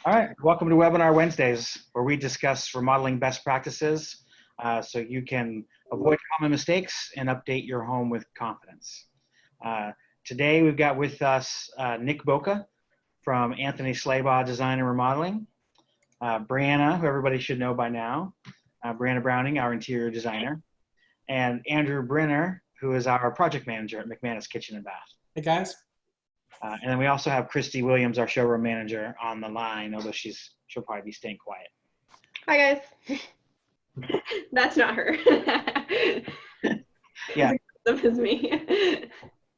All right, welcome to Webinar Wednesdays, where we discuss remodeling best practices so you can avoid common mistakes and update your home with confidence. Today we've got with us Nick Boka from Anthony Slabaugh Design and Remodeling, Brianna, who everybody should know by now, Brianna Browning, our interior designer, and Andrew Brenner, who is our project manager at McManus Kitchen and Bath. Hey guys. And then we also have Christy Williams, our showroom manager, on the line, although she'll probably be staying quiet. Hi guys. That's not her. Yeah. That was me.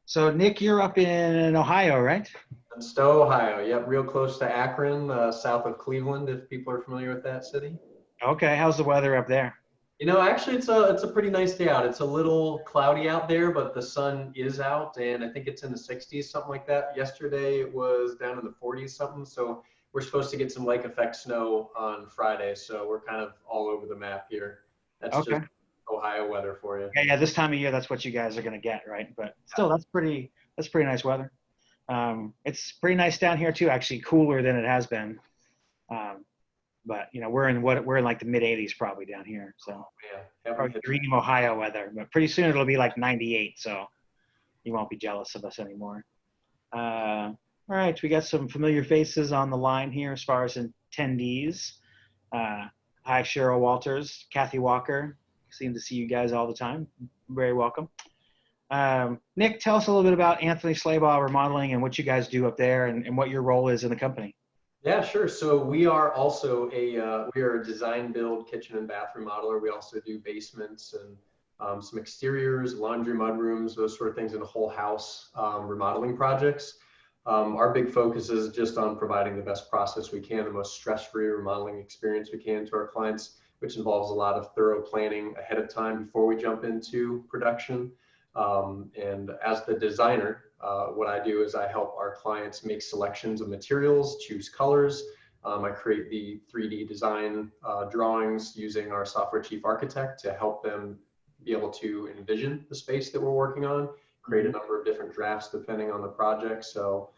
So Nick, you're up in Ohio, right? In Stow, Ohio. Yep, real close to Akron, south of Cleveland, if people are familiar with that city. Okay, how's the weather up there? You know, actually, it's a pretty nice day out. It's a little cloudy out there, but the sun is out, and I think it's in the 60s, something like that. Yesterday, it was down in the 40s something, so we're supposed to get some lake effect snow on Friday, so we're kind of all over the map here. That's Okay. just Ohio weather for you. Yeah, this time of year, that's what you guys are going to get, right? But still, that's pretty nice weather. It's pretty nice down here too, actually cooler than it has been. But you know, we're in like the mid 80s probably down here. So Yeah, probably dream Ohio weather, but pretty soon it'll be like 98. So you won't be jealous of us anymore. All right, we got some familiar faces on the line here as far as attendees. Hi, Cheryl Walters, Kathy Walker. Seem to see you guys all the time. Very welcome. Nick, tell us a little bit about Anthony Slabaugh Remodeling and what you guys do up there and what your role is in the company. Yeah, sure. So we are also we are a design build kitchen and bath remodeler. We also do basements and some exteriors, laundry, mudrooms, those sort of things, and whole house remodeling projects. Our big focus is just on providing the best process we can, the most stress-free remodeling experience we can to our clients, which involves a lot of thorough planning ahead of time before we jump into production. And as the designer, what I do is I help our clients make selections of materials, choose colors. I create the 3D design drawings using our software chief architect to help them be able to envision the space that we're working on, create a number of different drafts depending on the project. So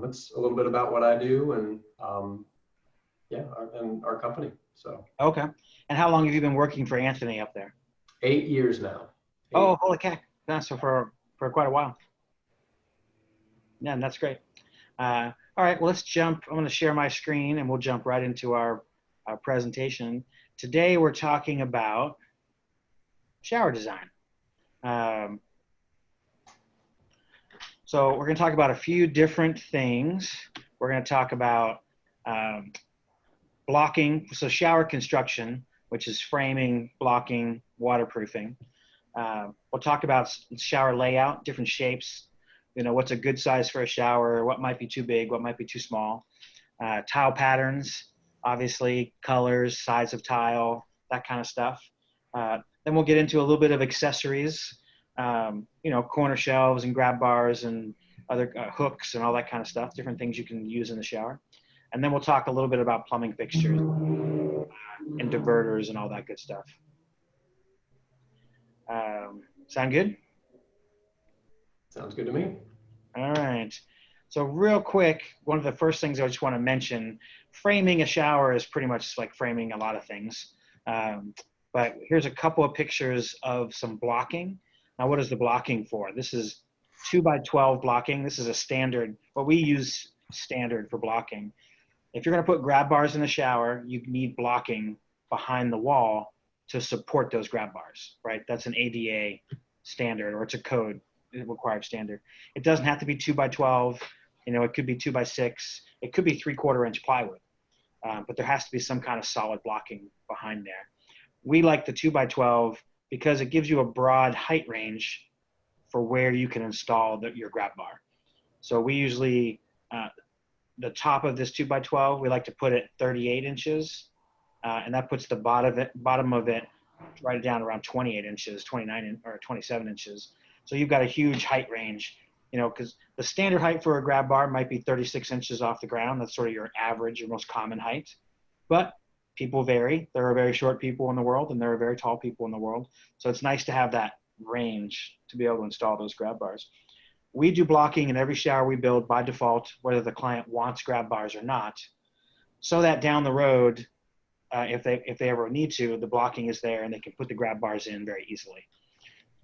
that's a little bit about what I do and our company. So. Okay. And how long have you been working for Anthony up there? 8 years now. Oh, holy cow. Yeah, so for quite a while. Yeah, and that's great. All right, well, let's jump. I'm going to share my screen and we'll jump right into our presentation. Today, we're talking about shower design. So we're going to talk about a few different things. We're going to talk about blocking, so shower construction, which is framing, blocking, waterproofing. We'll talk about shower layout, different shapes, you know, what's a good size for a shower, what might be too big, what might be too small. Tile patterns, obviously, colors, size of tile, that kind of stuff. Then we'll get into a little bit of accessories, you know, corner shelves and grab bars and other hooks and all that kind of stuff, different things you can use in the shower. And then we'll talk a little bit about plumbing fixtures and diverters and all that good stuff. Sound good? Sounds good to me. All right. So real quick, one of the first things I just want to mention, framing a shower is pretty much like framing a lot of things. But here's a couple of pictures of some blocking. Now, what is the blocking for? This is 2x12 blocking. This is a standard, what we use standard for blocking. If you're going to put grab bars in the shower, you need blocking behind the wall to support those grab bars, right? That's an ADA standard, or it's a code required standard. It doesn't have to be 2x12. You know, it could be 2x6. It could be 3/4 inch plywood, but there has to be some kind of solid blocking behind there. We like the 2x12 because it gives you a broad height range for where you can install your grab bar. So we usually, the top of this 2x12, we like to put it 38 inches. And that puts the bottom of it right down around 28 inches, 29 or 27 inches. So you've got a huge height range, you know, because the standard height for a grab bar might be 36 inches off the ground. That's sort of your average, your most common height. But people vary. There are very short people in the world and there are very tall people in the world. So it's nice to have that range to be able to install those grab bars. We do blocking in every shower we build by default, whether the client wants grab bars or not. so that down the road, if they ever need to, the blocking is there and they can put the grab bars in very easily.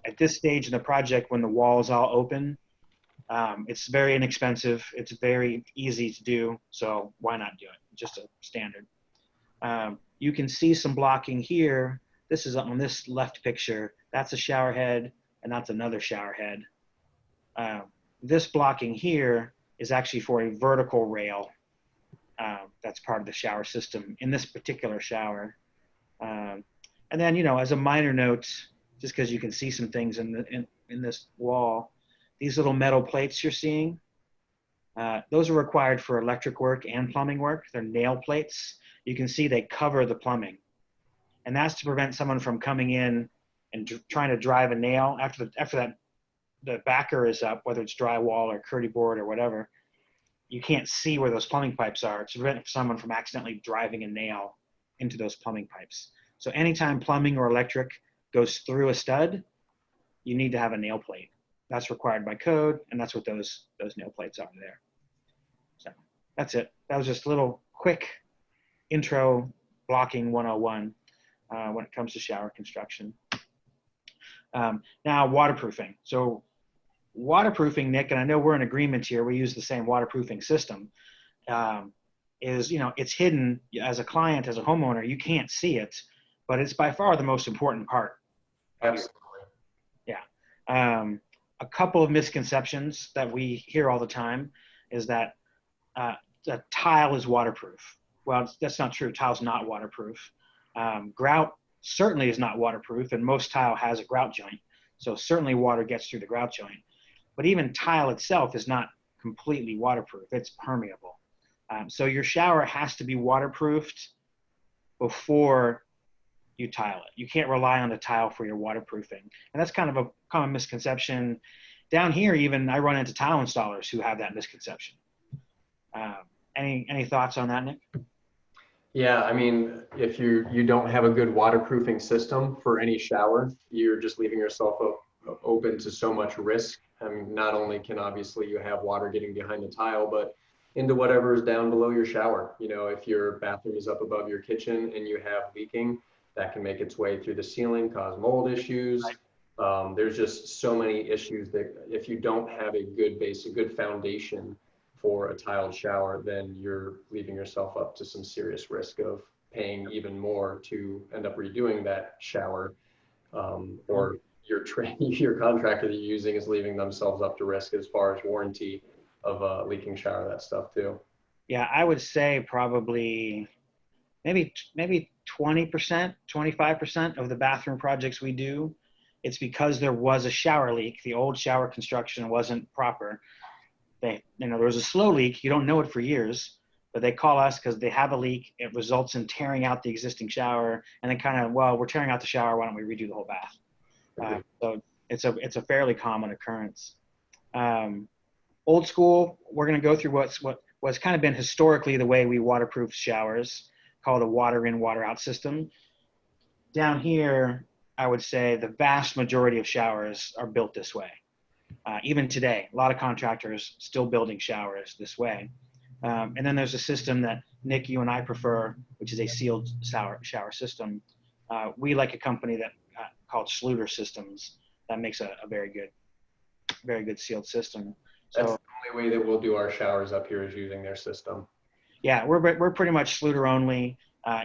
At this stage in the project, when the wall is all open, it's very inexpensive. It's very easy to do, so why not do it? Just a standard. You can see some blocking here. This is on this left picture. That's a shower head, and that's another shower head. This blocking here is actually for a vertical rail. That's part of the shower system in this particular shower. And then, as a minor note, just because you can see some things in this wall, these little metal plates you're seeing, those are required for electric work and plumbing work. They're nail plates. You can see they cover the plumbing. And that's to prevent someone from coming in and trying to drive a nail after that the backer is up, whether it's drywall or curdy board or whatever. You can't see where those plumbing pipes are to prevent someone from accidentally driving a nail into those plumbing pipes. So anytime plumbing or electric goes through a stud, you need to have a nail plate. That's required by code, and that's what those nail plates are there. So that's it. That was just a little quick intro blocking 101 when it comes to shower construction. Now, waterproofing. So waterproofing, Nick, and I know we're in agreement here, we use the same waterproofing system, is, it's hidden. As a client, as a homeowner, you can't see it, but it's by far the most important part. Absolutely. Yeah. A couple of misconceptions that we hear all the time is that the tile is waterproof. Well, that's not true. Tile's not waterproof. Grout certainly is not waterproof, and most tile has a grout joint. So certainly water gets through the grout joint. But even tile itself is not completely waterproof. It's permeable. So your shower has to be waterproofed before you tile it. You can't rely on the tile for your waterproofing. And that's kind of a common misconception. Down here, even, I run into tile installers who have that misconception. Any thoughts on that, Nick? Yeah, I mean, if you don't have a good waterproofing system for any shower, you're just leaving yourself open to so much risk. I mean, not only can obviously you have water getting behind the tile, but into whatever is down below your shower. If your bathroom is up above your kitchen and you have leaking, that can make its way through the ceiling, cause mold issues. There's just so many issues that if you don't have a good base, a good foundation for a tiled shower, then you're leaving yourself up to some serious risk of paying even more to end up redoing that shower, or your contractor that you're using is leaving themselves up to risk as far as warranty of a leaking shower, that stuff too. Yeah, I would say probably maybe 20%, 25% of the bathroom projects we do, it's because there was a shower leak. The old shower construction wasn't proper. There was a slow leak. You don't know it for years, but they call us because they have a leak. It results in tearing out the existing shower, and then we're tearing out the shower. Why don't we redo the whole bath? So it's a fairly common occurrence. Old school, we're going to go through what's kind of been historically the way we waterproof showers, called a water in, water out system. Down here, I would say the vast majority of showers are built this way. Even today, a lot of contractors still building showers this way. And then there's a system that Nick, you and I prefer, which is a sealed shower system. We like a company that called Schluter Systems that makes a very good sealed system. That's the only way that we'll do our showers up here is using their system. Yeah, we're pretty much Schluter only.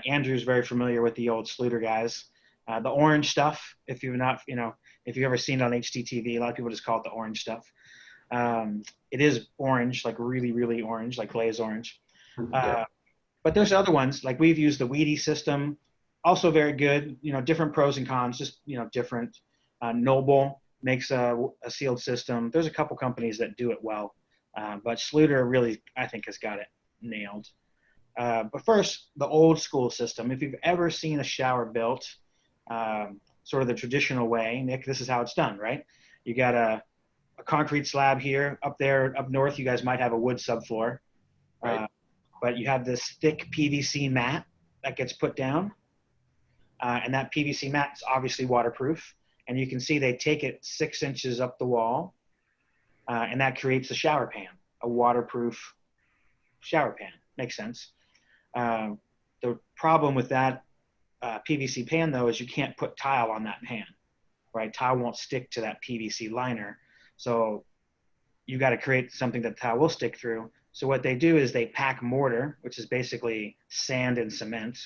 Andrew's very familiar with the old Schluter guys. The orange stuff, if you've ever seen it on HTTV, a lot of people just call it the orange stuff. It is orange, like really, really orange, like glaze orange. Yeah. But there's other ones, like we've used the Weedy system, also very good, different pros and cons, just, different. Noble makes a sealed system. There's a couple companies that do it well, but Schluter really, I think, has got it nailed. But first, the old school system. If you've ever seen a shower built, sort of the traditional way, Nick, this is how it's done, right? You got a concrete slab here. Up there, up north, you guys might have a wood subfloor. Right. But you have this thick PVC mat that gets put down. And that PVC mat is obviously waterproof. And you can see they take it 6 inches up the wall. And that creates a shower pan, a waterproof shower pan. Makes sense. The problem with that PVC pan, though, is you can't put tile on that pan, right? Tile won't stick to that PVC liner. So you got to create something that tile will stick through. So what they do is they pack mortar, which is basically sand and cement,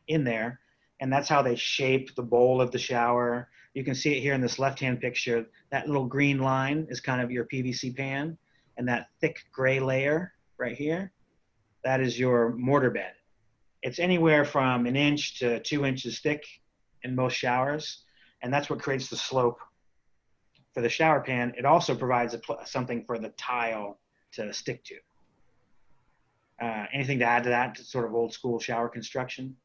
in there. And that's how they shape the bowl of the shower. You can see it here in this left-hand picture. That little green line is kind of your PVC pan. And that thick gray layer right here, that is your mortar bed. It's anywhere from 1 inch to 2 inches thick in most showers. And that's what creates the slope for the shower pan. It also provides something for the tile to stick to. Anything to add to that sort of old school shower construction?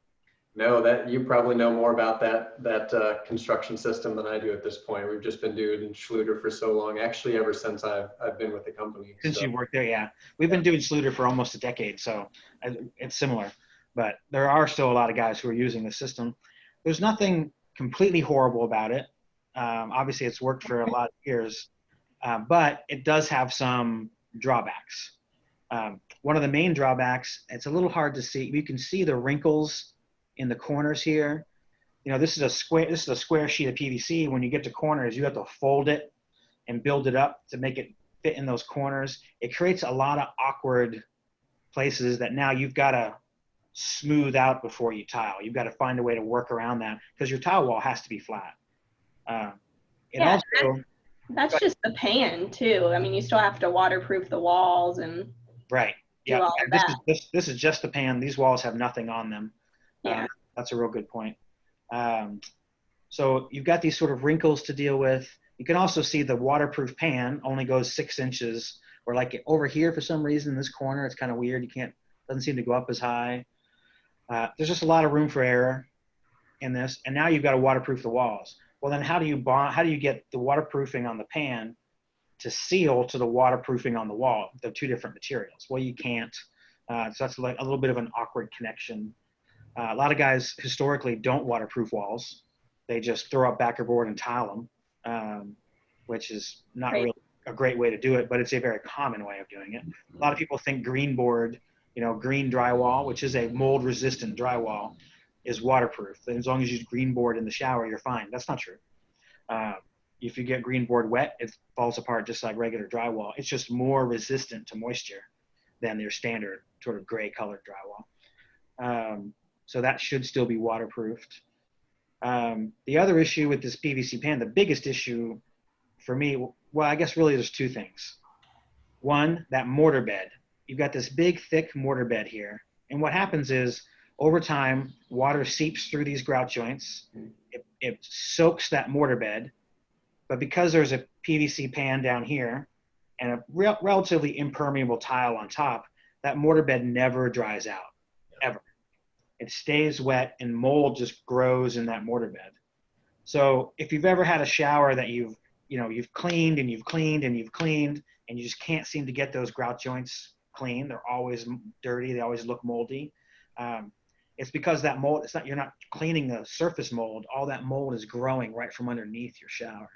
No, that you probably know more about that construction system than I do at this point. We've just been doing Schluter for so long, actually ever since I've been with the company. Since you worked there, yeah. We've been doing Schluter for almost a decade, so it's similar. But there are still a lot of guys who are using the system. There's nothing completely horrible about it. Obviously, it's worked for a lot of years, but it does have some drawbacks. One of the main drawbacks, it's a little hard to see. You can see the wrinkles in the corners here. You know, this is a square sheet of PVC. When you get to corners, you have to fold it and build it up to make it fit in those corners. It creates a lot of awkward places that now you've got to smooth out before you tile. You've got to find a way to work around that because your tile wall has to be flat. That's just the pan too. I mean, you still have to waterproof the walls and right. do all of that. This is just the pan. These walls have nothing on them. Yeah. That's a real good point. So you've got these sort of wrinkles to deal with. You can also see the waterproof pan only goes 6 inches, or like over here for some reason in this corner, it's kind of weird. Doesn't seem to go up as high. There's just a lot of room for error in this. And now you've got to waterproof the walls. Well, then how do you get the waterproofing on the pan to seal to the waterproofing on the wall? They're two different materials. Well, you can't. So that's like a little bit of an awkward connection. A lot of guys historically don't waterproof walls. They just throw up backer board and tile them, which is not really a great way to do it, but it's a very common way of doing it. A lot of people think green board, green drywall, which is a mold resistant drywall, is waterproof. And as long as you use green board in the shower, you're fine. That's not true. If you get green board wet, it falls apart just like regular drywall. It's just more resistant to moisture than your standard sort of gray colored drywall. So that should still be waterproofed. The other issue with this PVC pan, the biggest issue for me, well, I guess really there's two things. One, that mortar bed. You've got this big, thick mortar bed here. And what happens is, over time, water seeps through these grout joints. It soaks that mortar bed. But because there's a PVC pan down here and a relatively impermeable tile on top, that mortar bed never dries out, ever. It stays wet and mold just grows in that mortar bed. So if you've ever had a shower that you've cleaned and you've cleaned and you've cleaned and you just can't seem to get those grout joints clean, they're always dirty, they always look moldy. It's because that mold, you're not cleaning the surface mold, all that mold is growing right from underneath your shower.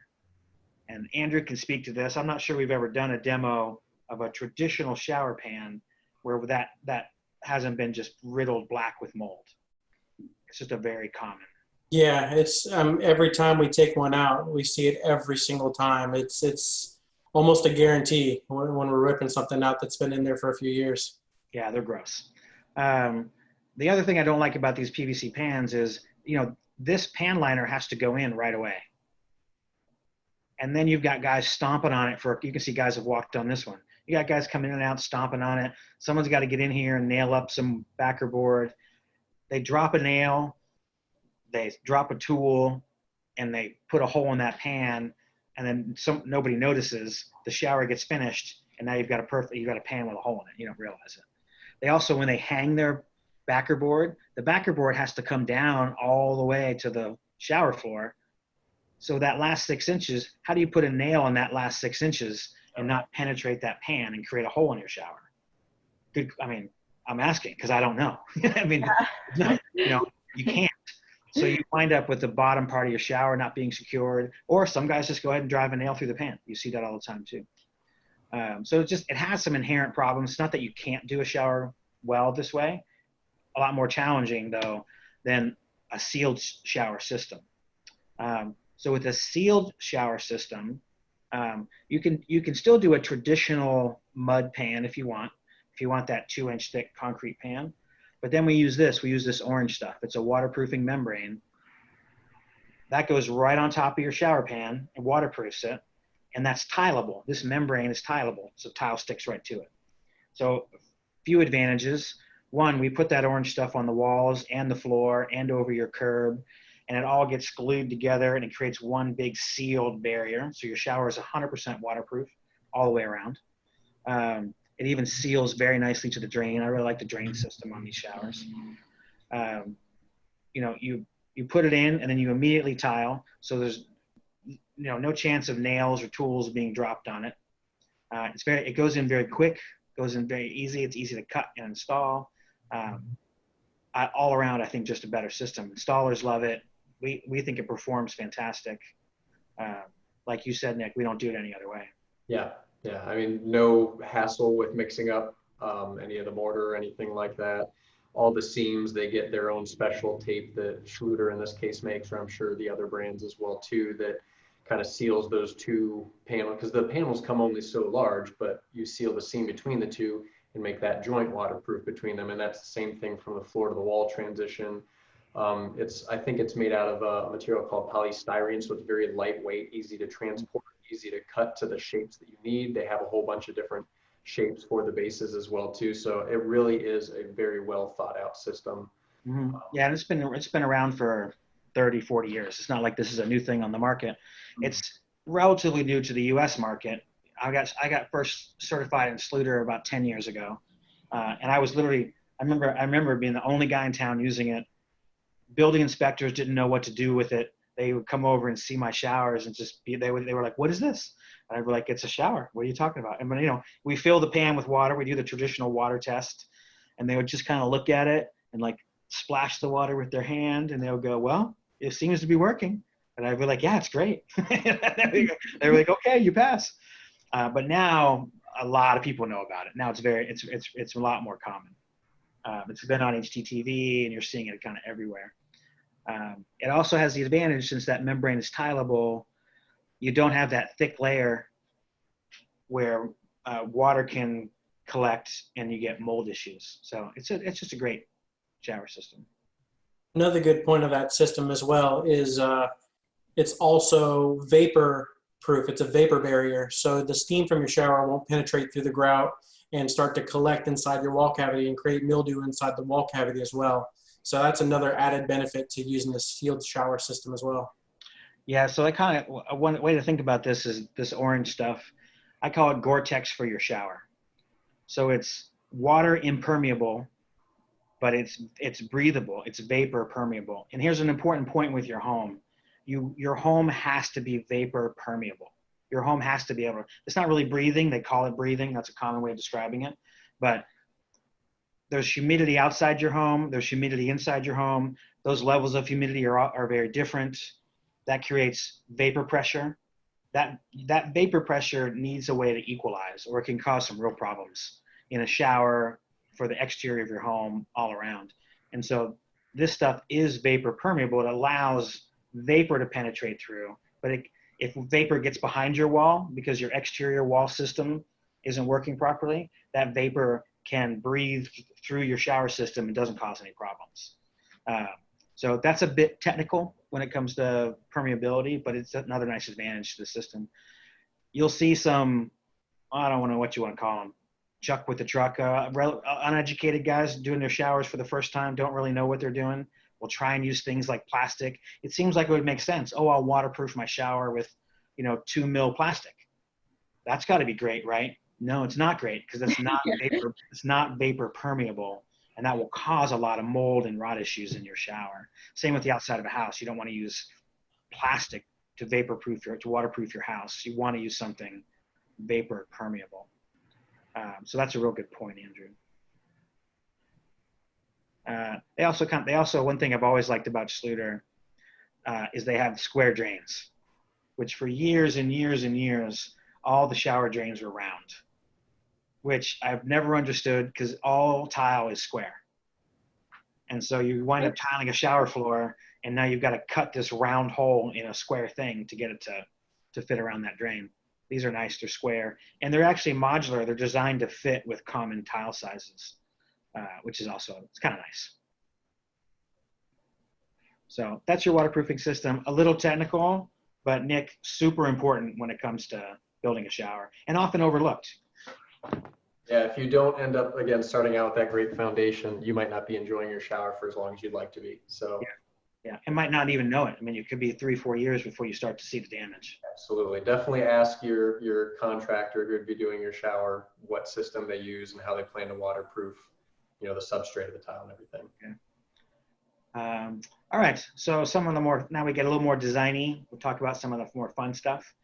And Andrew can speak to this. I'm not sure we've ever done a demo of a traditional shower pan where that hasn't been just riddled black with mold. It's just a very common. Yeah, it's every time we take one out, we see it every single time. It's almost a guarantee when we're ripping something out that's been in there for a few years. Yeah, they're gross. The other thing I don't like about these PVC pans is, this pan liner has to go in right away. And then you've got guys stomping on it you can see guys have walked on this one. You got guys coming in and out, stomping on it. Someone's got to get in here and nail up some backer board. They drop a nail, they drop a tool, and they put a hole in that pan, and then nobody notices. The shower gets finished, and now you've got a pan with a hole in it. You don't realize it. They also, when they hang their backer board, the backer board has to come down all the way to the shower floor. So that last 6 inches, how do you put a nail in that last 6 inches and not penetrate that pan and create a hole in your shower? Good. I mean, I'm asking because I don't know. I mean, you can't. So you wind up with the bottom part of your shower not being secured, or some guys just go ahead and drive a nail through the pan. You see that all the time too. So it has some inherent problems. It's not that you can't do a shower well this way. a lot more challenging though than a sealed shower system. So with a sealed shower system, you can still do a traditional mud pan if you want that 2-inch thick concrete pan. But then we use this orange stuff. It's a waterproofing membrane that goes right on top of your shower pan and waterproofs it. And that's tileable. This membrane is tileable, so tile sticks right to it. So a few advantages. One, we put that orange stuff on the walls and the floor and over your curb, and it all gets glued together and it creates one big sealed barrier. So your shower is 100% waterproof all the way around. It even seals very nicely to the drain. I really like the drain system on these showers. You know, you put it in and then you immediately tile. So there's no chance of nails or tools being dropped on it. It goes in very quick, goes in very easy. It's easy to cut and install. All around, I think just a better system. Installers love it. We think it performs fantastic. Like you said, Nick, we don't do it any other way. Yeah. Yeah. I mean, no hassle with mixing up any of the mortar or anything like that. All the seams, they get their own special tape that Schluter in this case makes, or I'm sure the other brands as well too, that kind of seals those two panels, because the panels come only so large, but you seal the seam between the two and make that joint waterproof between them. And that's the same thing from the floor to the wall transition. I think it's made out of a material called polystyrene, so it's very lightweight, easy to transport, easy to cut to the shapes that you need. They have a whole bunch of different shapes for the bases as well too. So it really is a very well thought out system. Mm-hmm. Yeah, and it's been around for 30, 40 years. It's not like this is a new thing on the market. It's relatively new to the US market. I got first certified in Schluter about 10 years ago. And I was literally, I remember being the only guy in town using it. Building inspectors didn't know what to do with it. They would come over and see my showers and they were like, "What is this?" And I'd be like, "It's a shower. What are you talking about?" And we fill the pan with water. We do the traditional water test, and they would just kind of look at it and like splash the water with their hand, and they would go, "Well, it seems to be working." And I'd be like, "Yeah, it's great." They were like, "Okay, you pass." But now a lot of people know about it. Now it's a lot more common. It's been on HGTV, and you're seeing it kind of everywhere. It also has the advantage, since that membrane is tileable, you don't have that thick layer where water can collect and you get mold issues. So it's just a great shower system. Another good point of that system as well is it's also vapor proof. It's a vapor barrier. So the steam from your shower won't penetrate through the grout and start to collect inside your wall cavity and create mildew inside the wall cavity as well. So that's another added benefit to using this sealed shower system as well. Yeah, so one way to think about this is this orange stuff. I call it Gore-Tex for your shower. So it's water impermeable, but it's breathable. It's vapor permeable. And here's an important point with your home. Your home has to be vapor permeable. Your home has to be able to, it's not really breathing. They call it breathing. That's a common way of describing it. But there's humidity outside your home. There's humidity inside your home. Those levels of humidity are very different. That creates vapor pressure. That vapor pressure needs a way to equalize, or it can cause some real problems in a shower, for the exterior of your home, all around. And so this stuff is vapor permeable. It allows vapor to penetrate through. But if vapor gets behind your wall because your exterior wall system isn't working properly, that vapor can breathe through your shower system and doesn't cause any problems. So that's a bit technical when it comes to permeability, but it's another nice advantage to the system. You'll see some, I don't know what you want to call them, chuck with the truck, uneducated guys doing their showers for the first time, don't really know what they're doing. We'll try and use things like plastic. It seems like it would make sense. Oh, I'll waterproof my shower with 2 mil plastic. That's got to be great, right? No, it's not great, because it's not vapor. It's not vapor permeable, and that will cause a lot of mold and rot issues in your shower. Same with the outside of a house. You don't want to use plastic to waterproof your house. You want to use something vapor permeable. So that's a real good point, Andrew. They also one thing I've always liked about Schluter is they have square drains, which for years and years and years, all the shower drains were round, which I've never understood, because all tile is square. And so you wind up tiling a shower floor, and now you've got to cut this round hole in a square thing to get it to fit around that drain. These are nice, they're square, and they're actually modular. They're designed to fit with common tile sizes, which is also, it's kind of nice. So that's your waterproofing system. A little technical, but Nick, super important when it comes to building a shower, and often overlooked. Yeah, if you don't end up, again, starting out with that great foundation, you might not be enjoying your shower for as long as you'd like to be. So yeah, and might not even know it. I mean, it could be 3-4 years before you start to see the damage. absolutely. Definitely ask your contractor who'd be doing your shower what system they use and how they plan to waterproof, the substrate of the tile and everything. Okay. All right, so some of the more, now we get a little more designy. We'll talk about some of the more fun stuff.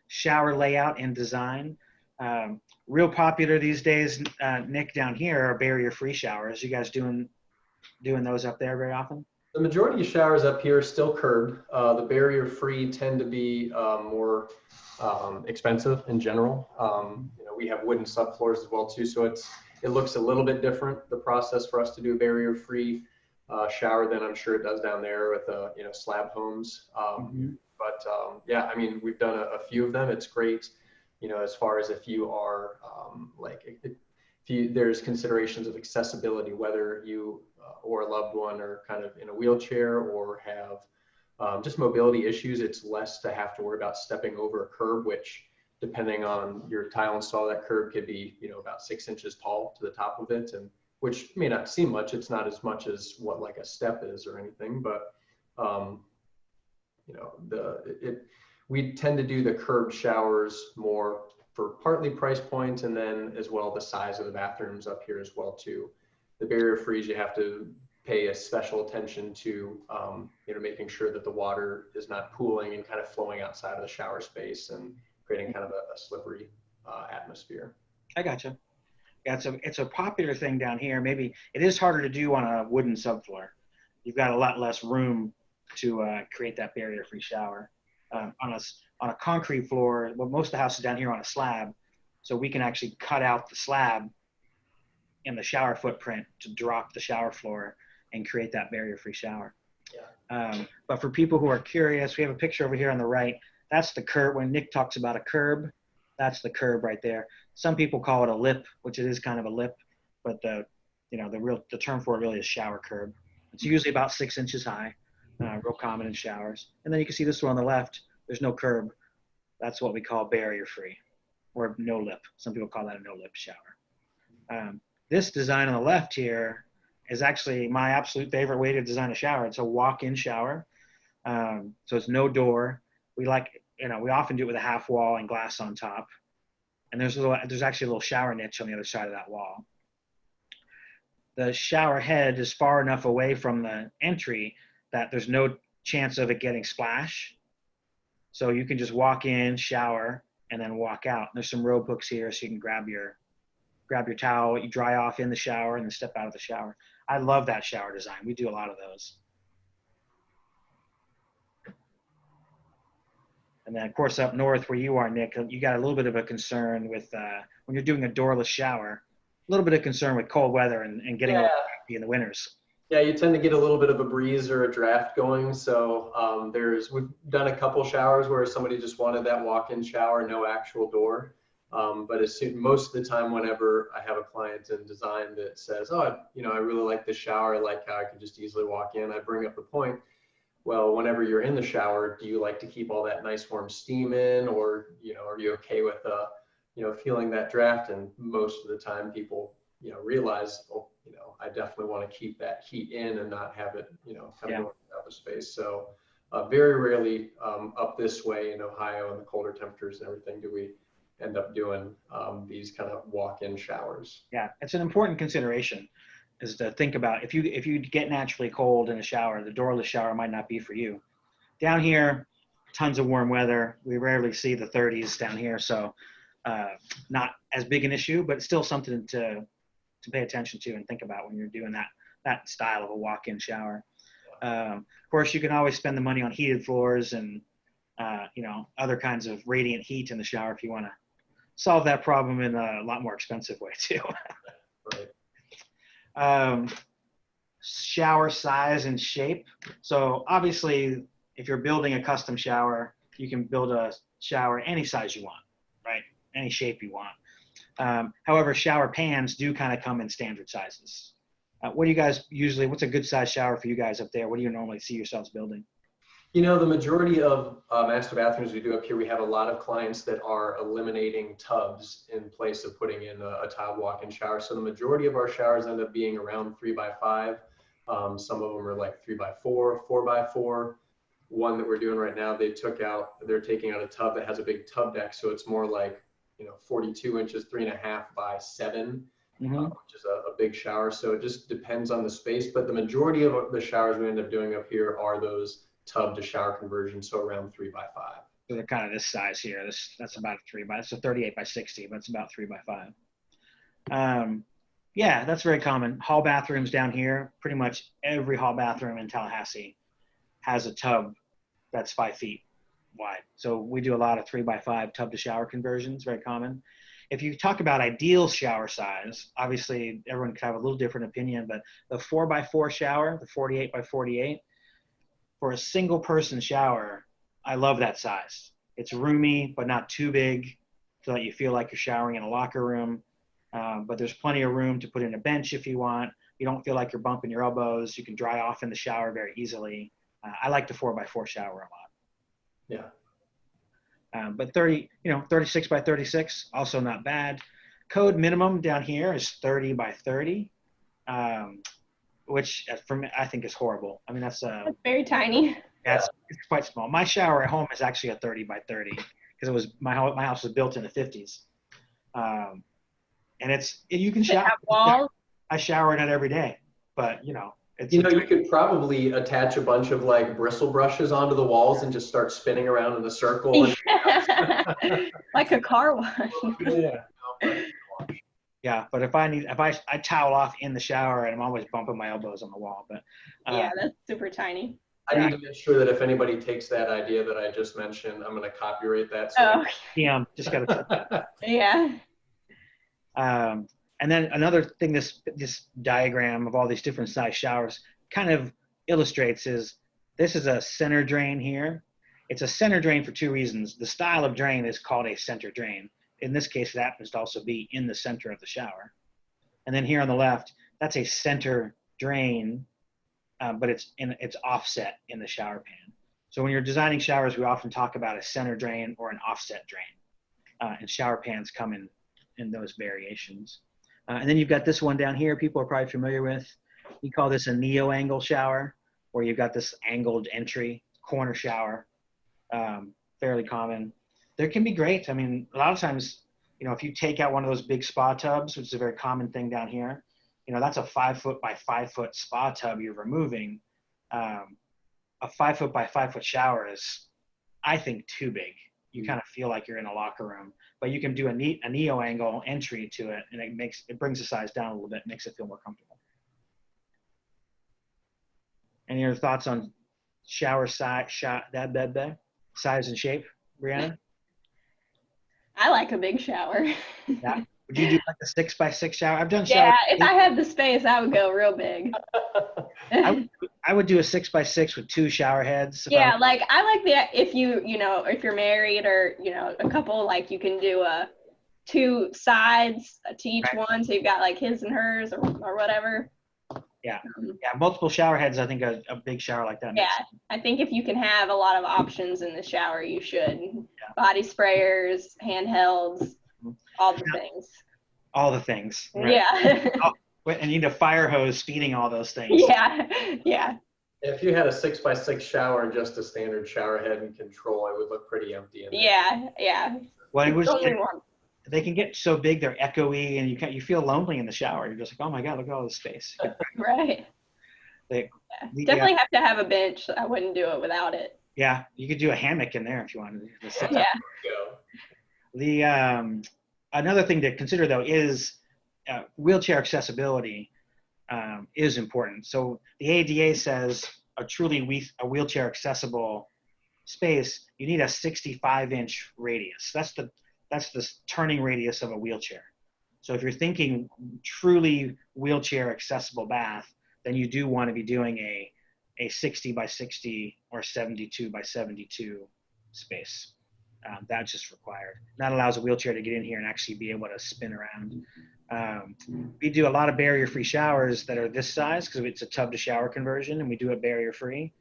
Shower layout and design. Real popular these days, Nick, down here are barrier-free showers. You guys doing those up there very often? The majority of showers up here are still curbed. The barrier-free tend to be more expensive in general. We have wooden subfloors as well too, so it looks a little bit different, the process for us to do a barrier-free shower than I'm sure it does down there with slab homes. But yeah, I mean, we've done a few of them. It's great, as far as if you are there's considerations of accessibility, whether you or a loved one are kind of in a wheelchair or have just mobility issues. It's less to have to worry about stepping over a curb, which depending on your tile install, that curb could be, about 6 inches tall to the top of it, and which may not seem much. It's not as much as what like a step is or anything, but we tend to do the curved showers more for partly price point, and then as well the size of the bathrooms up here as well too. The barrier frees, you have to pay a special attention to making sure that the water is not pooling and kind of flowing outside of the shower space and creating kind of a slippery atmosphere. I gotcha. Yeah, it's a popular thing down here. Maybe it is harder to do on a wooden subfloor. You've got a lot less room to create that barrier-free shower. On a concrete floor, well, most of the houses down here are on a slab, so we can actually cut out the slab in the shower footprint to drop the shower floor and create that barrier-free shower. Yeah. But for people who are curious, we have a picture over here on the right. That's the curb. When Nick talks about a curb, that's the curb right there. Some people call it a lip, which it is kind of a lip, but the term for it really is shower curb. It's usually about 6 inches high, real common in showers. And then you can see this one on the left. There's no curb. That's what we call barrier-free, or no lip. Some people call that a no lip shower. This design on the left here is actually my absolute favorite way to design a shower. It's a walk-in shower. So it's no door. We often do it with a half wall and glass on top. And there's actually a little shower niche on the other side of that wall. The shower head is far enough away from the entry that there's no chance of it getting splash. So you can just walk in, shower, and then walk out. There's some rope hooks here so you can grab your towel, you dry off in the shower, and then step out of the shower. I love that shower design. We do a lot of those. And then, of course, up north where you are, Nick, you got a little bit of a concern with when you're doing a doorless shower, a little bit of concern with cold weather and getting in the winters. Yeah, you tend to get a little bit of a breeze or a draft going. So we've done a couple showers where somebody just wanted that walk-in shower, no actual door. But most of the time, whenever I have a client in design that says, "Oh, I really like this shower. I like how I can just easily walk in," I bring up the point. Well, whenever you're in the shower, do you like to keep all that nice warm steam in, or are you okay with feeling that draft? And most of the time, people realize, I definitely want to keep that heat in and not have it kind of going out the space. So very rarely up this way in Ohio and the colder temperatures and everything do we end up doing these kind of walk-in showers. Yeah, it's an important consideration, is to think about if you get naturally cold in a shower, the doorless shower might not be for you. Down here, tons of warm weather. We rarely see the 30s down here, so not as big an issue, but still something to pay attention to and think about when you're doing that style of a walk-in shower. Of course, you can always spend the money on heated floors and other kinds of radiant heat in the shower if you want to solve that problem in a lot more expensive way too. Right. shower size and shape. So obviously, if you're building a custom shower, you can build a shower any size you want, right? Any shape you want. However, shower pans do kind of come in standard sizes. What do you guys usually, what's a good size shower for you guys up there? What do you normally see yourselves building? You know, the majority of master bathrooms we do up here, we have a lot of clients that are eliminating tubs in place of putting in a tiled walk-in shower. So the majority of our showers end up being around 3x5. Some of them are like 3x4, 4x4. One that we're doing right now, they're taking out a tub that has a big tub deck. So it's more like, 42 inches, 3.5 by 7, which is a big shower. So it just depends on the space. But the majority of the showers we end up doing up here are those tub to shower conversions, so around 3x5. So they're kind of this size here. That's about it's a 38 by 60, but it's about 3x5. Yeah, that's very common. Hall bathrooms down here, pretty much every hall bathroom in Tallahassee has a tub that's 5 feet wide. So we do a lot of 3x5 tub to shower conversions, very common. If you talk about ideal shower size, obviously everyone could have a little different opinion, but the 4x4 shower, the 48 by 48, for a single person shower, I love that size. It's roomy, but not too big so that you feel like you're showering in a locker room. But there's plenty of room to put in a bench if you want. You don't feel like you're bumping your elbows. You can dry off in the shower very easily. I like the 4x4 shower a lot. Yeah. But 36 by 36, also not bad. Code minimum down here is 30 by 30. Which for me, I think is horrible. I mean, that's very tiny. Yeah, it's quite small. My shower at home is actually a 30 by 30 because it was my house was built in the 50s, and you can shower. Walls? I shower in it every day, but you could probably attach a bunch of like bristle brushes onto the walls and just start spinning around in a circle. Like a car wash. Yeah. Yeah, but if I towel off in the shower and I'm always bumping my elbows on the wall. But yeah, that's super tiny. I need to make sure that if anybody takes that idea that I just mentioned, I'm going to copyright that. So yeah, just got to. Yeah. And then another thing this diagram of all these different size showers kind of illustrates is this is a center drain here. It's a center drain for two reasons. The style of drain is called a center drain. In this case, it happens to also be in the center of the shower. And then here on the left, that's a center drain, but it's offset in the shower pan. So when you're designing showers, we often talk about a center drain or an offset drain. And shower pans come in those variations. And then you've got this one down here people are probably familiar with. We call this a neo-angle shower, where you've got this angled entry, corner shower, fairly common. There can be great. I mean, a lot of times, if you take out one of those big spa tubs, which is a very common thing down here, that's a 5 foot by 5 foot spa tub you're removing. A 5 foot by 5 foot shower is, I think, too big. You kind of feel like you're in a locker room, but you can do a neo angle entry to it, and it brings the size down a little bit, makes it feel more comfortable. Any other thoughts on shower size, size and shape, Brianna? I like a big shower. Yeah. Would you do like a 6 by 6 shower? I've done showers. Yeah, if I had the space, I would go real big. I would do a 6 by 6 with 2 shower heads. Yeah, I like if if you're married or, a couple, like you can do 2 sides to each one. So you've got like his and hers or whatever. Yeah. Yeah. Multiple shower heads. I think a big shower like that. Yeah. I think if you can have a lot of options in the shower, you should. Yeah. Body sprayers, handhelds, all the things. All the things. Right? Yeah. And you need a fire hose feeding all those things. Yeah. Yeah. If you had a 6 by 6 shower and just a standard shower head and control, it would look pretty empty in there. Yeah. Yeah. Well, they can get so big they're echoey, and you feel lonely in the shower. You're just like, oh my god, look at all this space. Right. Definitely have to have a bench. I wouldn't do it without it. Yeah, you could do a hammock in there if you wanted. Yeah. Another thing to consider though is wheelchair accessibility is important. So the ADA says a wheelchair accessible space, you need a 65-inch radius. That's the turning radius of a wheelchair. So if you're thinking truly wheelchair accessible bath, then you do want to be doing a 60 by 60 or 72 by 72 space. That's just required. That allows a wheelchair to get in here and actually be able to spin around. We do a lot of barrier-free showers that are this size because it's a tub to shower conversion, and we do it barrier-free.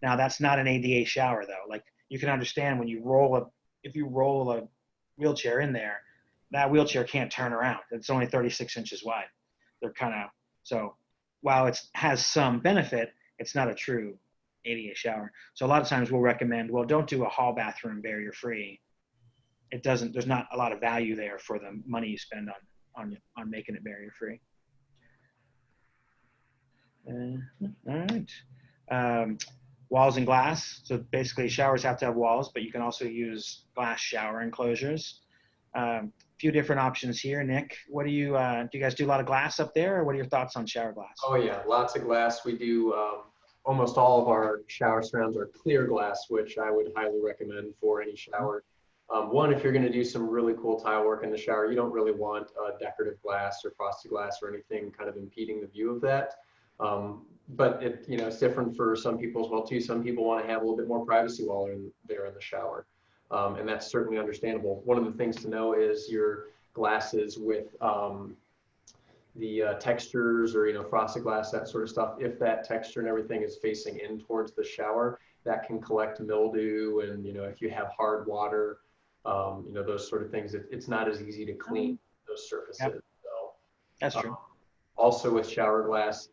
Now that's not an ADA shower though. Like you can understand when if you roll a wheelchair in there, that wheelchair can't turn around. It's only 36 inches wide. They're so while it has some benefit, it's not a true ADA shower. So a lot of times we'll recommend, well, don't do a hall bathroom barrier free. There's not a lot of value there for the money you spend on making it barrier free. All right. Walls and glass. So basically showers have to have walls, but you can also use glass shower enclosures. Few different options here. Nick, what do you guys do a lot of glass up there, or what are your thoughts on shower glass? Oh yeah, lots of glass. We do almost all of our shower surrounds are clear glass, which I would highly recommend for any shower. One, if you're going to do some really cool tile work in the shower, you don't really want decorative glass or frosted glass or anything kind of impeding the view of that. But it's different for some people as well too. Some people want to have a little bit more privacy while they're there in the shower. And that's certainly understandable. One of the things to know is your glasses with the textures or frosted glass, that sort of stuff. If that texture and everything is facing in towards the shower, that can collect mildew, and if you have hard water, those sort of things, it's not as easy to clean those surfaces. Yep. So that's true. Also with shower glass,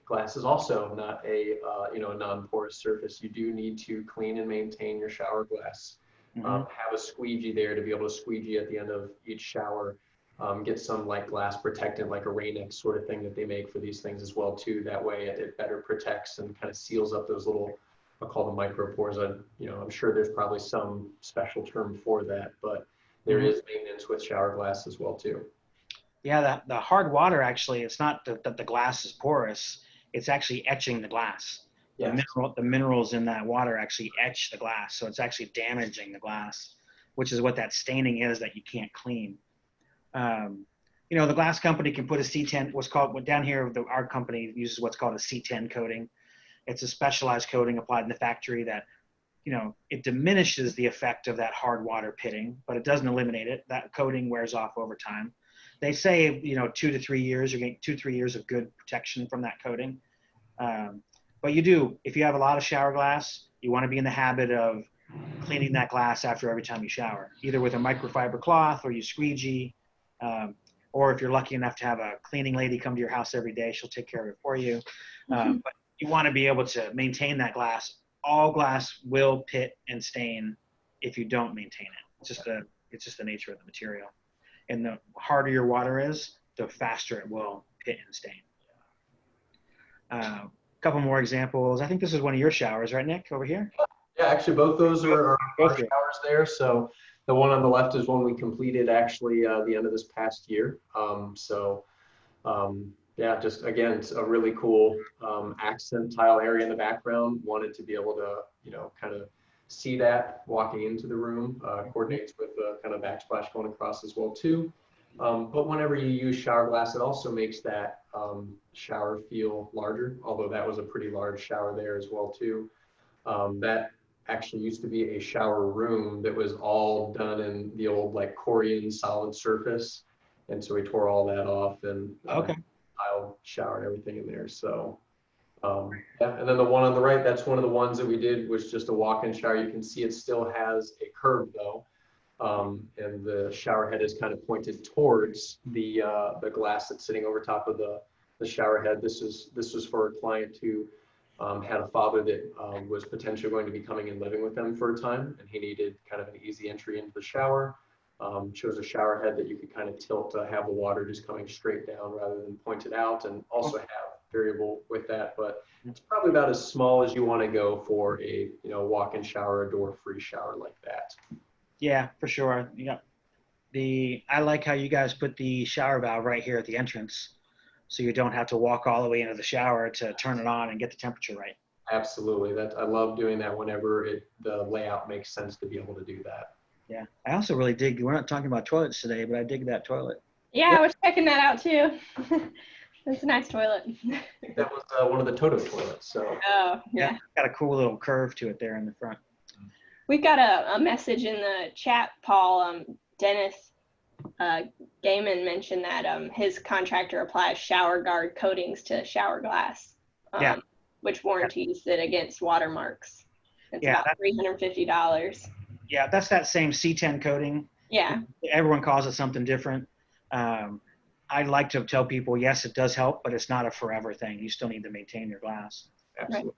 glass is also not a a non-porous surface. You do need to clean and maintain your shower glass. Have a squeegee there to be able to squeegee at the end of each shower. Get some like glass protectant, like a Rain-X sort of thing that they make for these things as well too. That way it better protects and kind of seals up those little, I'll call them micropores. I'm sure there's probably some special term for that, but there is maintenance with shower glass as well too. Yeah, the hard water actually, it's not that the glass is porous, it's actually etching the glass. Yes. The minerals in that water actually etch the glass, so it's actually damaging the glass, which is what that staining is that you can't clean. The glass company can put a C10, down here, our company uses what's called a C10 coating. It's a specialized coating applied in the factory that, it diminishes the effect of that hard water pitting, but it doesn't eliminate it. That coating wears off over time. They say, 2 to 3 years, you're getting 2 to 3 years of good protection from that coating. But if you have a lot of shower glass, you want to be in the habit of cleaning that glass after every time you shower, either with a microfiber cloth or you squeegee, or if you're lucky enough to have a cleaning lady come to your house every day, she'll take care of it for you. But you want to be able to maintain that glass. All glass will pit and stain if you don't maintain it. It's just the nature of the material. And the harder your water is, the faster it will pit and stain. A couple more examples. I think this is one of your showers, right, Nick, over here? Yeah, actually, both those are showers there. So the one on the left is one we completed actually the end of this past year. Yeah, just again, it's a really cool accent tile area in the background. Wanted to be able to, kind of see that walking into the room. Coordinates with the kind of backsplash going across as well too. But whenever you use shower glass, it also makes that shower feel larger, although that was a pretty large shower there as well too. That actually used to be a shower room that was all done in the old like Corian solid surface. And so we tore all that off and tile shower and everything in there. So yeah, and then the one on the right, that's one of the ones that we did was just a walk-in shower. You can see it still has a curve though. And the shower head is kind of pointed towards the glass that's sitting over top of the shower head. This was for a client who had a father that was potentially going to be coming and living with them for a time, and he needed kind of an easy entry into the shower. Chose a shower head that you could kind of tilt to have the water just coming straight down rather than pointed out, and also have variable with that. But it's probably about as small as you want to go for a walk-in shower, a door-free shower like that. Yeah, for sure. Yeah. I like how you guys put the shower valve right here at the entrance, so you don't have to walk all the way into the shower to turn it on and get the temperature right. Absolutely. I love doing that whenever the layout makes sense to be able to do that. Yeah. I also really dig, we're not talking about toilets today, but I dig that toilet. Yeah, I was checking that out too. That's a nice toilet. That was one of the Toto toilets. So. Oh, yeah. Got a cool little curve to it there in the front. We've got a message in the chat, Paul. Dennis Gaiman mentioned that his contractor applies shower guard coatings to shower glass, which warranties it against watermarks. It's about $350. Yeah, that's that same C10 coating. Yeah. Everyone calls it something different. I like to tell people, yes, it does help, but it's not a forever thing. You still need to maintain your glass. Absolutely.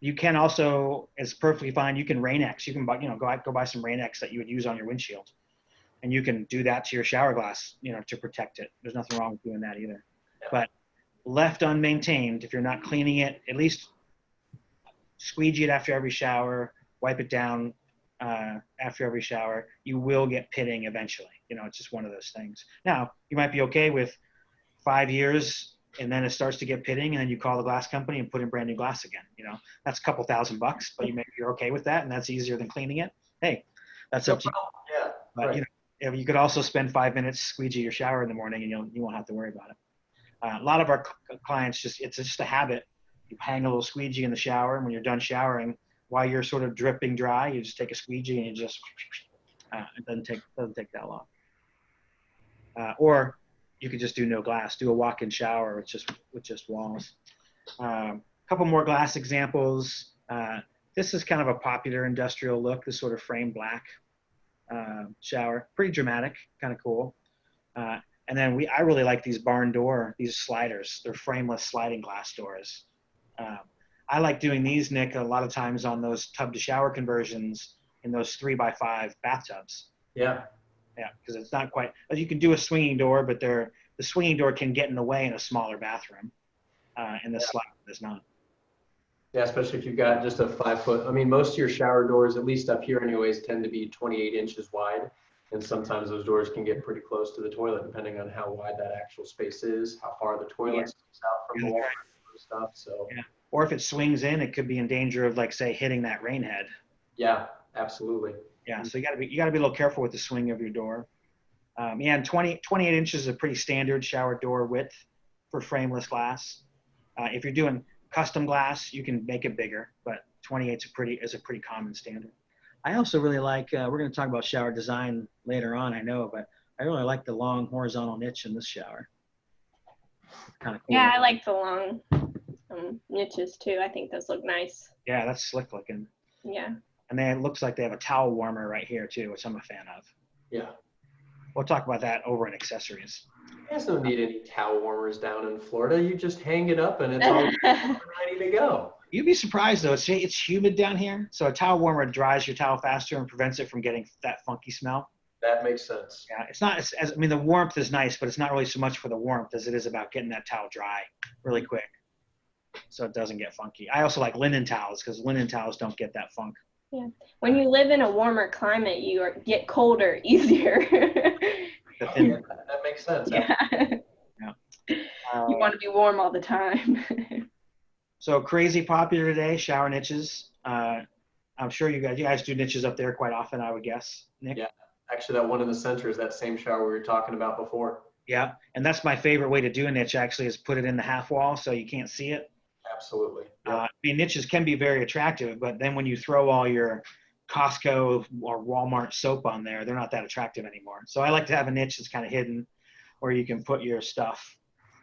You can also, it's perfectly fine. You can Rain-X. You can buy, go buy some Rain-X that you would use on your windshield, and you can do that to your shower glass, to protect it. There's nothing wrong with doing that either. Yeah. But left unmaintained, if you're not cleaning it, at least squeegee it after every shower, wipe it down after every shower. You will get pitting eventually. It's just one of those things. Now, you might be okay with 5 years, and then it starts to get pitting, and then you call the glass company and put in brand new glass again. That's a couple $1,000, but you're okay with that, and that's easier than cleaning it. Hey, that's up to you. Yeah. But right. You could also spend 5 minutes squeegee your shower in the morning, and you won't have to worry about it. A lot of our clients it's just a habit. You hang a little squeegee in the shower, and when you're done showering, while you're sort of dripping dry, you just take a squeegee and you just it doesn't take that long. Or you could just do no glass, do a walk-in shower with just walls. A couple more glass examples. This is kind of a popular industrial look, this sort of frame black shower. Pretty dramatic, kind of cool. And then I really like these barn door, these sliders. They're frameless sliding glass doors. I like doing these, Nick, a lot of times on those tub to shower conversions in those 3x5 bathtubs. Yeah. Yeah, because it's not quite, you can do a swinging door, but the swinging door can get in the way in a smaller bathroom, and the slider does not. Yeah, especially if you've got just a 5 foot. I mean, most of your shower doors, at least up here anyways, tend to be 28 inches wide. And sometimes those doors can get pretty close to the toilet, depending on how wide that actual space is, how far the toilet sticks out from the wall and stuff. So. Yeah. Or if it swings in, it could be in danger of, like, say, hitting that rain head. Yeah, absolutely. Yeah, so you gotta be a little careful with the swing of your door. And 28 inches is a pretty standard shower door width for frameless glass. If you're doing custom glass, you can make it bigger, but 28 is a pretty common standard. I also really like, we're going to talk about shower design later on, I know, but I really like the long horizontal niche in this shower. Kind of cool. Yeah, I like the long niches too. I think those look nice. Yeah, that's slick looking. Yeah. And then it looks like they have a towel warmer right here too, which I'm a fan of. Yeah. We'll talk about that over in accessories. You guys don't need any towel warmers down in Florida. You just hang it up and it's all ready to go. You'd be surprised though. It's humid down here, so a towel warmer dries your towel faster and prevents it from getting that funky smell. That makes sense. Yeah, it's not I mean, the warmth is nice, but it's not really so much for the warmth as it is about getting that towel dry really quick, so it doesn't get funky. I also like linen towels because linen towels don't get that funk. Yeah, when you live in a warmer climate, you get colder easier. That makes sense. Yeah. You want to be warm all the time. So crazy popular today, shower niches. I'm sure you guys do niches up there quite often, I would guess, Nick. Yeah, actually that one in the center is that same shower we were talking about before. Yeah, and that's my favorite way to do a niche actually, is put it in the half wall so you can't see it. Absolutely. Yeah. I mean, niches can be very attractive, but then when you throw all your Costco or Walmart soap on there, they're not that attractive anymore. So I like to have a niche that's kind of hidden where you can put your stuff.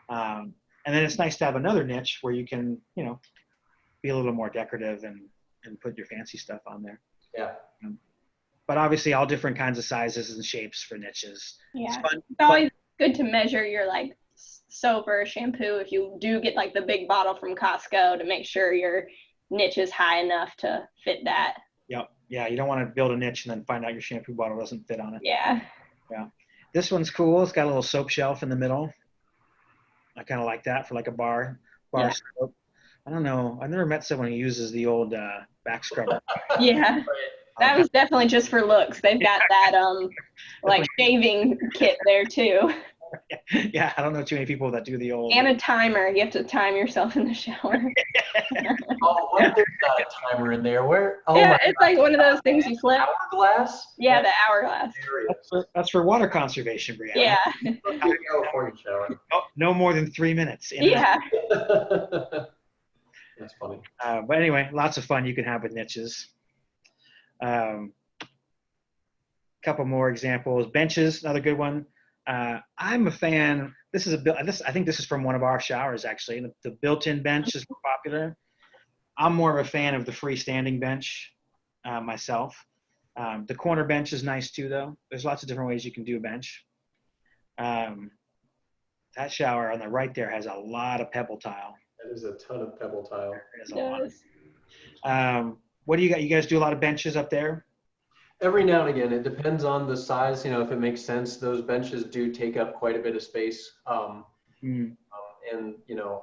And then it's nice to have another niche where you can, be a little more decorative and put your fancy stuff on there. Yeah. But obviously all different kinds of sizes and shapes for niches. Yeah. It's fun. It's always good to measure your soap or shampoo if you do get the big bottle from Costco, to make sure your niche is high enough to fit that. Yep. Yeah, you don't want to build a niche and then find out your shampoo bottle doesn't fit on it. Yeah. Yeah. This one's cool. It's got a little soap shelf in the middle. I kind of like that for a bar soap. I don't know. I've never met someone who uses the old back scrubber. Yeah. That was definitely just for looks. They've got that shaving kit there too. Yeah, I don't know too many people that do the old. And a timer. You have to time yourself in the shower. Oh, what? There's not a timer in there. Where? Oh Yeah, my it's God. like one of those things you flip. Hourglass? Yeah, the hourglass. That's for water conservation, Brianna. Yeah. Here you go for your shower. Oh, no more than 3 minutes. Yeah. That's funny. But anyway, lots of fun you can have with niches. Couple more examples. Benches, another good one. I'm a fan. I think this is from one of our showers actually. The built-in bench is more popular. I'm more of a fan of the freestanding bench myself. The corner bench is nice too, though. There's lots of different ways you can do a bench. That shower on the right there has a lot of pebble tile. That is a ton of pebble tile. There's a lot. What do you got? You guys do a lot of benches up there? Every now and again, it depends on the size. If it makes sense, those benches do take up quite a bit of space. And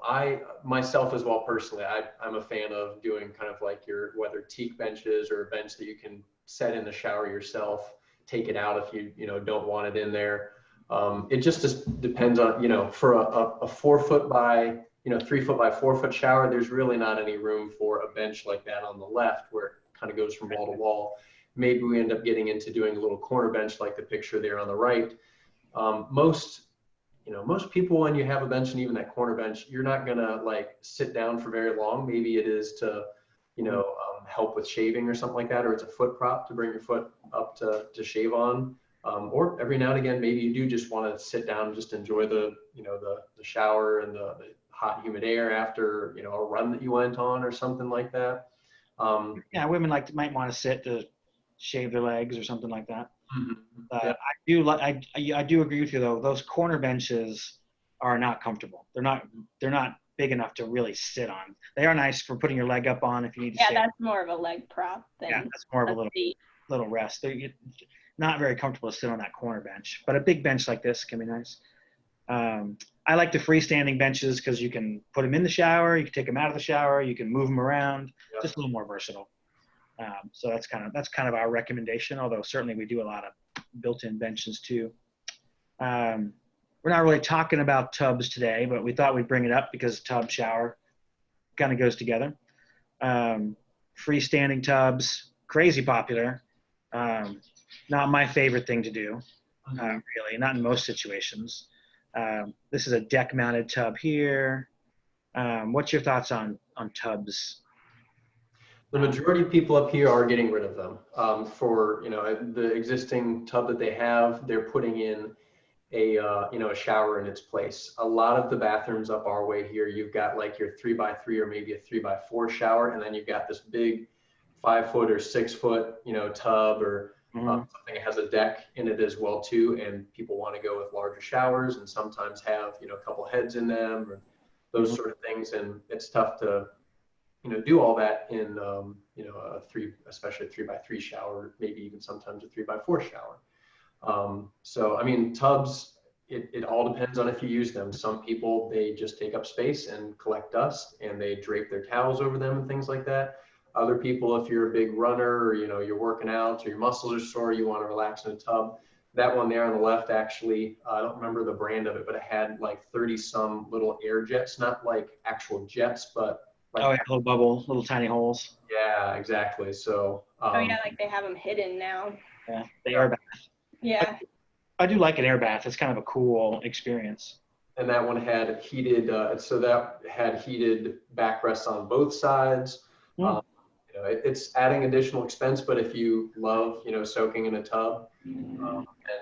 I myself as well personally, I'm a fan of doing kind of like whether teak benches or a bench that you can set in the shower yourself, take it out if you don't want it in there. It just depends on for a 4 foot by 3 foot by 4 foot shower, there's really not any room for a bench like that on the left where it kind of goes from wall to wall. Maybe we end up getting into doing a little corner bench like the picture there on the right. Most people, when you have a bench and even that corner bench, you're not gonna like sit down for very long. Maybe it is to, help with shaving or something like that, or it's a foot prop to bring your foot up to shave on. Or every now and again, maybe you do just want to sit down and just enjoy the shower and the hot, humid air after, a run that you went on or something like that. Yeah, women might want to sit to shave their legs or something like that. Yeah. I do agree with you though. Those corner benches are not comfortable. They're not big enough to really sit on. They are nice for putting your leg up on if you need to. Yeah, shave. that's more of a leg prop than that's more of a little rest. They're not very comfortable to sit on that corner bench, but a big bench like this can be nice. I like the freestanding benches because you can put them in the shower, you can take them out of the shower, you can move them around. Yep. Just a little more versatile. So that's kind of our recommendation. Although certainly we do a lot of built-in benches too. We're not really talking about tubs today, but we thought we'd bring it up because tub shower kind of goes together. Freestanding tubs, crazy popular. Not my favorite thing to do, really, not in most situations. This is a deck-mounted tub here. What's your thoughts on tubs? The majority of people up here are getting rid of them. For the existing tub that they have, they're putting in a shower in its place. A lot of the bathrooms up our way here, you've got like your 3x3 or maybe a 3x4 shower, and then you've got this big 5 foot or 6 foot tub or something that has a deck in it as well too. And people want to go with larger showers and sometimes have a couple heads in them or those sort of things, and it's tough to do all that in especially a 3x3 shower, maybe even sometimes a 3x4 shower. So I mean, tubs, it all depends on if you use them. Some people, they just take up space and collect dust and they drape their towels over them and things like that. Other people, if you're a big runner or you're working out or your muscles are sore, you want to relax in a tub. That one there on the left, actually, I don't remember the brand of it, but it had like 30 some little air jets, not like actual jets, but like little bubble, little tiny holes. Yeah, exactly. So like they have them hidden now. Yeah, the air bath. Yeah. I do like an air bath. It's kind of a cool experience. And that one had heated, heated backrests on both sides. It's adding additional expense, but if you love, soaking in a tub,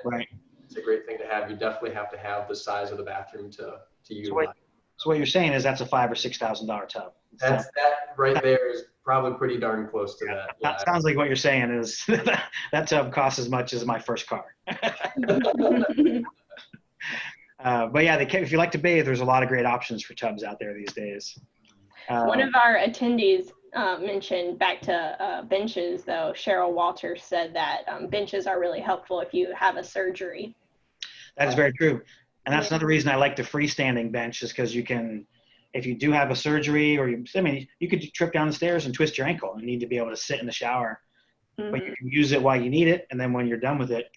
right, it's a great thing to have. You definitely have to have the size of the bathroom to use. So what you're saying is that's a $5,000 or $6,000 tub. That right there is probably pretty darn close to that. Yeah. That sounds like what you're saying is that tub costs as much as my first car. But yeah, if you like to bathe, there's a lot of great options for tubs out there these days. One of our attendees mentioned back to benches, though. Cheryl Walters said that benches are really helpful if you have a surgery. That is very true. And that's another reason I like the freestanding bench is because you can, if you do have a surgery or you could trip down the stairs and twist your ankle and need to be able to sit in the shower, but you can use it while you need it. And then when you're done with it,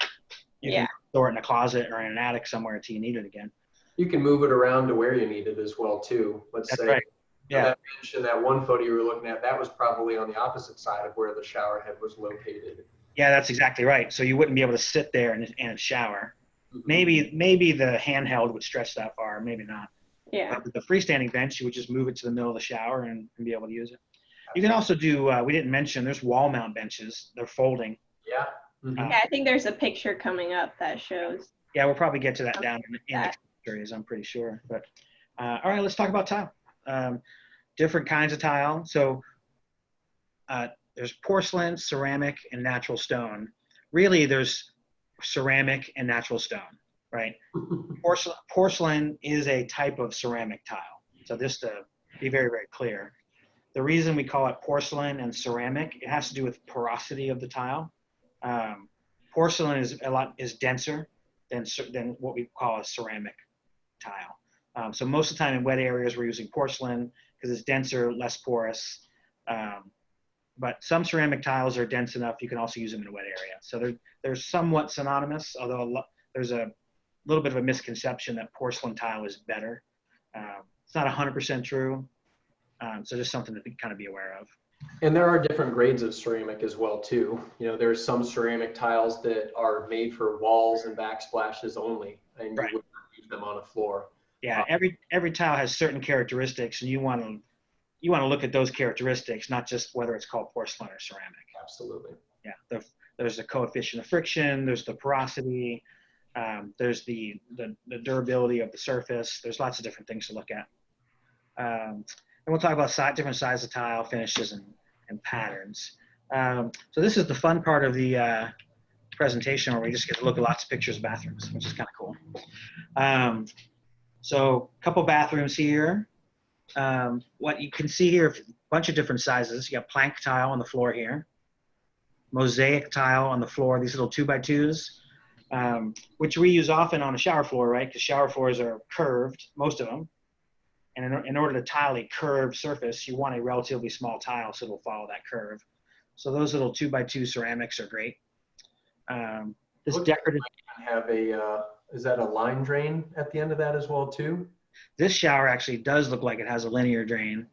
you can store it in a closet or in an attic somewhere until you need it again. You can move it around to where you need it as well too. Let's That's say right. Yeah. that bench in that one photo you were looking at, that was probably on the opposite side of where the shower head was located. Yeah, that's exactly right. So you wouldn't be able to sit there and shower. Mm-hmm. Maybe the handheld would stretch that far, maybe not. Yeah. But with the freestanding bench, you would just move it to the middle of the shower and be able to use it. You can also do, we didn't mention, there's wall mount benches. They're folding. Yeah. Mm-hmm. Yeah, I think there's a picture coming up that shows. Yeah, we'll probably get to that down in the series, I'm pretty sure. But all right, let's talk about tile. Different kinds of tile. So there's porcelain, ceramic, and natural stone. Really, there's ceramic and natural stone, right? Porcelain is a type of ceramic tile. So just to be very, very clear, the reason we call it porcelain and ceramic, it has to do with porosity of the tile. Porcelain is denser than what we call a ceramic tile. So most of the time in wet areas, we're using porcelain because it's denser, less porous. But some ceramic tiles are dense enough, you can also use them in a wet area. So they're somewhat synonymous, although there's a little bit of a misconception that porcelain tile is better. It's not 100% true. So just something to kind of be aware of. And there are different grades of ceramic as well too. You know, there's some ceramic tiles that are made for walls and backsplashes only, and you wouldn't use them on a floor. Yeah, every tile has certain characteristics, and you want to look at those characteristics, not just whether it's called porcelain or ceramic. Absolutely. Yeah, there's the coefficient of friction, there's the porosity, there's the durability of the surface. There's lots of different things to look at. And we'll talk about different sizes of tile, finishes, and patterns. So this is the fun part of the presentation where we just get to look at lots of pictures of bathrooms, which is kind of cool. So a couple bathrooms here. What you can see here, a bunch of different sizes. You got plank tile on the floor here, mosaic tile on the floor, these little 2x2s, which we use often on a shower floor, right? Because shower floors are curved, most of them. And in order to tile a curved surface, you want a relatively small tile so it'll follow that curve. So those little 2x2 ceramics are great. This decorative have is that a line drain at the end of that as well too? This shower actually does look like it has a linear drain.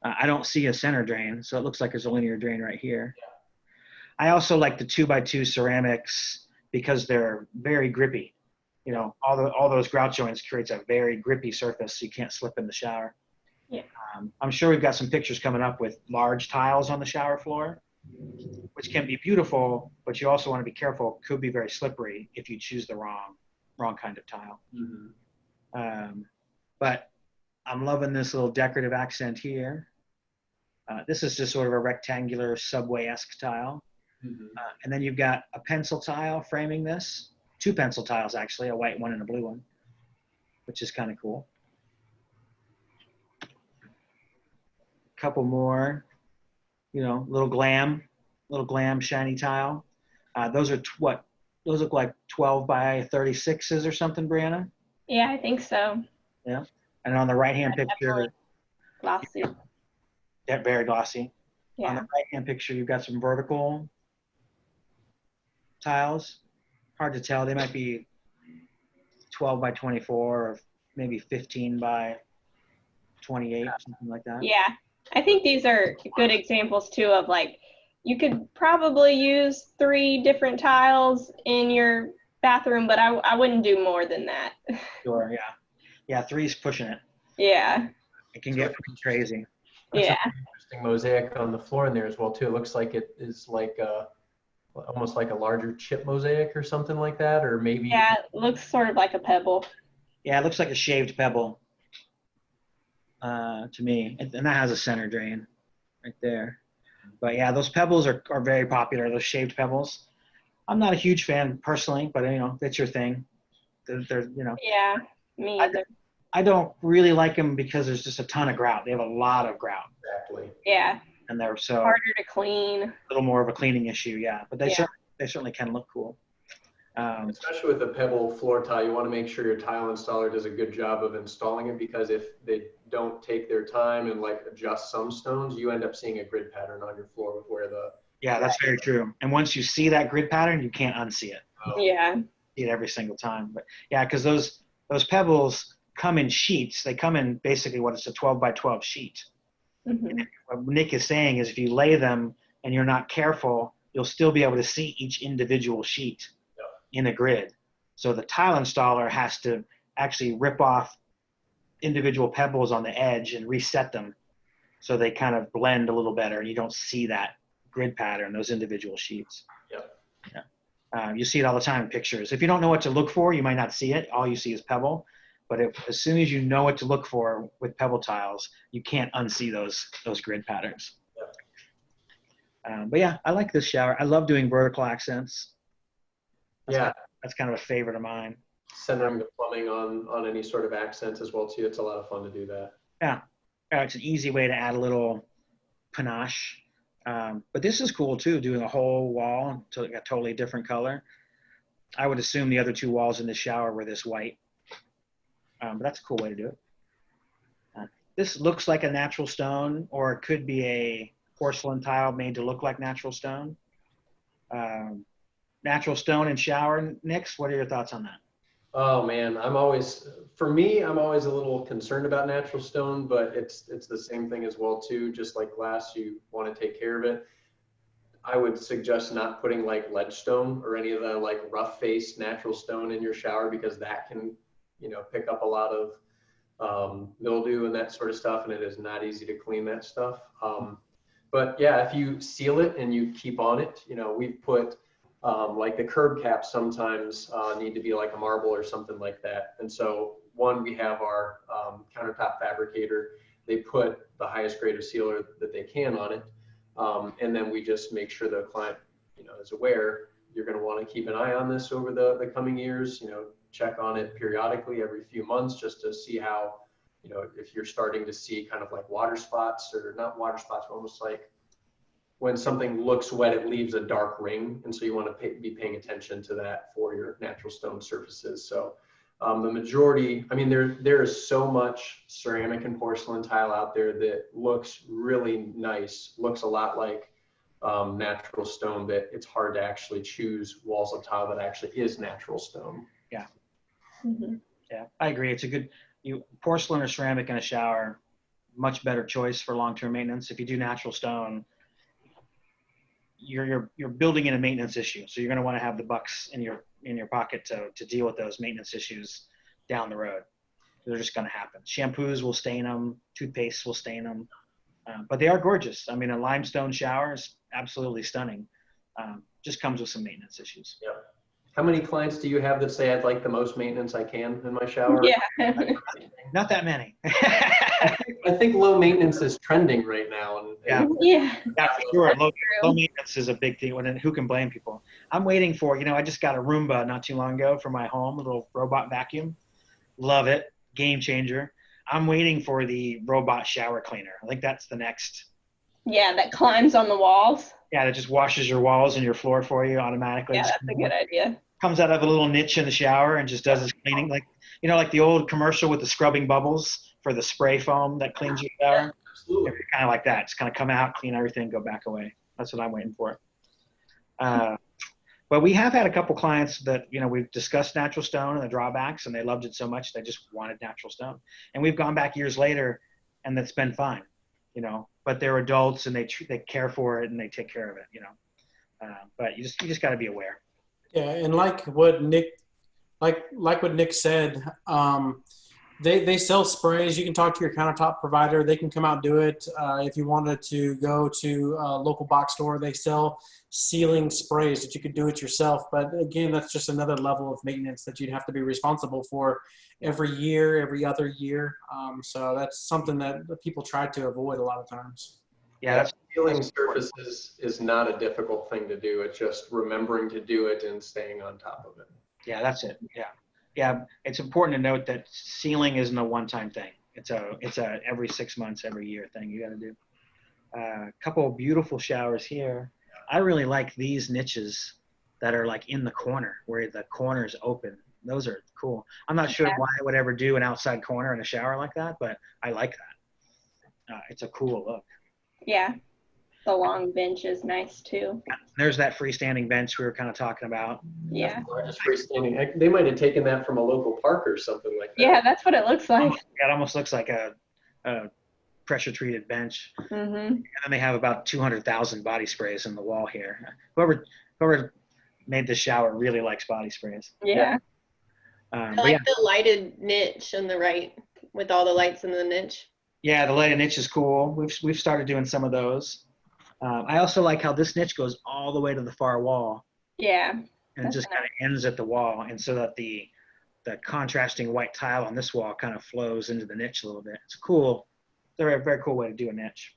I don't see a center drain, so it looks like there's a linear drain right here. Yeah. I also like the 2x2 ceramics because they're very grippy. You know, all those grout joints creates a very grippy surface, so you can't slip in the shower. Yeah. I'm sure we've got some pictures coming up with large tiles on the shower floor, which can be beautiful, but you also want to be careful. It could be very slippery if you choose the wrong kind of tile. Mm-hmm. But I'm loving this little decorative accent here. This is just sort of a rectangular subway-esque tile. Mm-hmm. And then you've got a pencil tile framing this. 2 pencil tiles, actually, a white one and a blue one, which is kind of cool. A couple more, you know, little glam shiny tile. Those are those look like 12 by 36s or something, Brianna? Yeah, I think so. Yeah. And on the right-hand picture, glossy. Yeah, very glossy. Yeah. On the right-hand picture, you've got some vertical tiles. Hard to tell. They might be 12 by 24 or maybe 15 by 28, something like that. Yeah. I think these are good examples too of like, you could probably use 3 different tiles in your bathroom, but I wouldn't do more than that. Sure, yeah. Yeah, 3's pushing it. Yeah. It can get pretty crazy. That's an interesting mosaic on the floor in there as well too. It looks like it is like almost like a larger chip mosaic or something like that, or maybe. Yeah, it looks sort of like a pebble. Yeah, it looks like a shaved pebble to me, and that has a center drain right there. But yeah, those pebbles are very popular. Those shaved pebbles. I'm not a huge fan personally, but you know, it's your thing. They're you know. Yeah, me either. I don't really like them because there's just a ton of grout. They have a lot of grout. Exactly. Yeah. And they're so harder to clean. A little more of a cleaning issue, yeah. But they certainly can look cool. Especially with the pebble floor tile, you want to make sure your tile installer does a good job of installing it, because if they don't take their time and like adjust some stones, you end up seeing a grid pattern on your floor with where the. Yeah, that's very true. And once you see that grid pattern, you can't unsee it. Yeah. see it every single time. But yeah, because those pebbles come in sheets. They come in basically what is a 12 by 12 sheet. Mm-hmm. What Nick is saying is if you lay them and you're not careful, you'll still be able to see each individual sheet in a grid. So the tile installer has to actually rip off individual pebbles on the edge and reset them so they kind of blend a little better and you don't see that grid pattern, those individual sheets. Yep. Yeah. You see it all the time in pictures. If you don't know what to look for, you might not see it. All you see is pebble. But as soon as you know what to look for with pebble tiles, you can't unsee those grid patterns. Yep. But yeah, I like this shower. I love doing vertical accents. That's kind of a favorite of mine. Centering the plumbing on any sort of accents as well too. It's a lot of fun to do that. Yeah, it's an easy way to add a little panache. But this is cool too, doing a whole wall to a totally different color. I would assume the other two walls in the shower were this white. But that's a cool way to do it. This looks like a natural stone, or it could be a porcelain tile made to look like natural stone. Natural stone and shower, Nix, what are your thoughts on that? Oh man, I'm always a little concerned about natural stone, but it's the same thing as well too. Just like glass, you want to take care of it. I would suggest not putting like ledge stone or any of the like rough face natural stone in your shower because that can, pick up a lot of mildew and that sort of stuff, and it is not easy to clean that stuff. But yeah, if you seal it and you keep on it, we've put like the curb caps sometimes need to be like a marble or something like that. And so we have our countertop fabricator. They put the highest grade of sealer that they can on it. And then we just make sure the client, is aware you're going to want to keep an eye on this over the coming years, check on it periodically every few months just to see how, if you're starting to see kind of like water spots or not water spots, but almost like when something looks wet, it leaves a dark ring. And so you want to be paying attention to that for your natural stone surfaces. So the majority, there is so much ceramic and porcelain tile out there that looks really nice, looks a lot like natural stone, that it's hard to actually choose walls of tile that actually is natural stone. Yeah. Mm-hmm. Yeah, I agree. It's a good, porcelain or ceramic in a shower, much better choice for long-term maintenance. If you do natural stone, you're building in a maintenance issue. So you're going to want to have the bucks in your pocket to deal with those maintenance issues down the road. They're just going to happen. Shampoos will stain them, toothpaste will stain them, but they are gorgeous. A limestone shower is absolutely stunning. Just comes with some maintenance issues. Yeah. How many clients do you have that say I'd like the most maintenance I can in my shower? Yeah. Not that many. I think low maintenance is trending right now. Yeah, for sure. Low maintenance is a big thing, and who can blame people? I'm waiting for, I just got a Roomba not too long ago for my home, a little robot vacuum. Love it. Game changer. I'm waiting for the robot shower cleaner. I think that's the next. Yeah, that climbs on the walls. Yeah, that just washes your walls and your floor for you automatically. Yeah, that's a good idea. Comes out of a little niche in the shower and just does its cleaning. Like, like the old commercial with the scrubbing bubbles for the spray foam that cleans your shower. Absolutely. Kind of like that. Just kind of come out, clean everything, go back away. That's what I'm waiting for. But we have had a couple clients that, we've discussed natural stone and the drawbacks, and they loved it so much they just wanted natural stone. And we've gone back years later, and that's been fine, But they're adults and they care for it and they take care of it, But you just got to be aware. Yeah, and like what Nick said, they sell sprays. You can talk to your countertop provider. They can come out and do it. If you wanted to go to a local box store, they sell sealing sprays that you could do it yourself. But again, that's just another level of maintenance that you'd have to be responsible for every year, every other year. So that's something that people try to avoid a lot of times. Yeah, sealing surfaces is not a difficult thing to do. It's just remembering to do it and staying on top of it. Yeah, that's it. Yeah. It's important to note that sealing isn't a one-time thing. It's a every 6 months, every year thing you got to do. A couple of beautiful showers here. I really like these niches that are like in the corner where the corner is open. Those are cool. I'm not sure why I would ever do an outside corner in a shower like that, but I like that. It's a cool look. Yeah. The long bench is nice too. There's that freestanding bench we were kind of talking about. Yeah. That's the largest freestanding. They might have taken that from a local park or something like that. Yeah, that's what it looks like. It almost looks like a pressure treated bench. Mm-hmm. And then they have about 200,000 body sprays in the wall here. Whoever made this shower really likes body sprays. Yeah. I But like yeah, the lighted niche on the right with all the lights in the niche. yeah, the lighted niche is cool. We've started doing some of those. I also like how this niche goes all the way to the far wall, Yeah. and it That's just kind of ends at the wall, and so that the contrasting white tile on this wall kind of flows into the niche a little bit. It's cool. It's a very, very cool way to do a niche.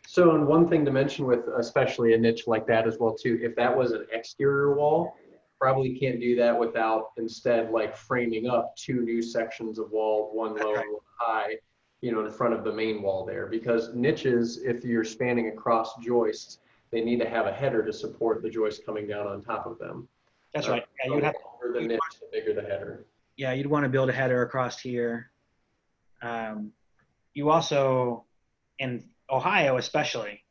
So, and one thing to mention with especially a niche like that as well too, if that was an exterior wall, probably can't do that without instead like framing up 2 new sections of wall, one low and one high, you know, in front of the main wall there. Because niches, if you're spanning across joists, they need to have a header to support the joist coming down on top of them. That's right. Yeah, the longer the niche, the bigger the header. Yeah, you'd want to build a header across here. You also, in Ohio especially,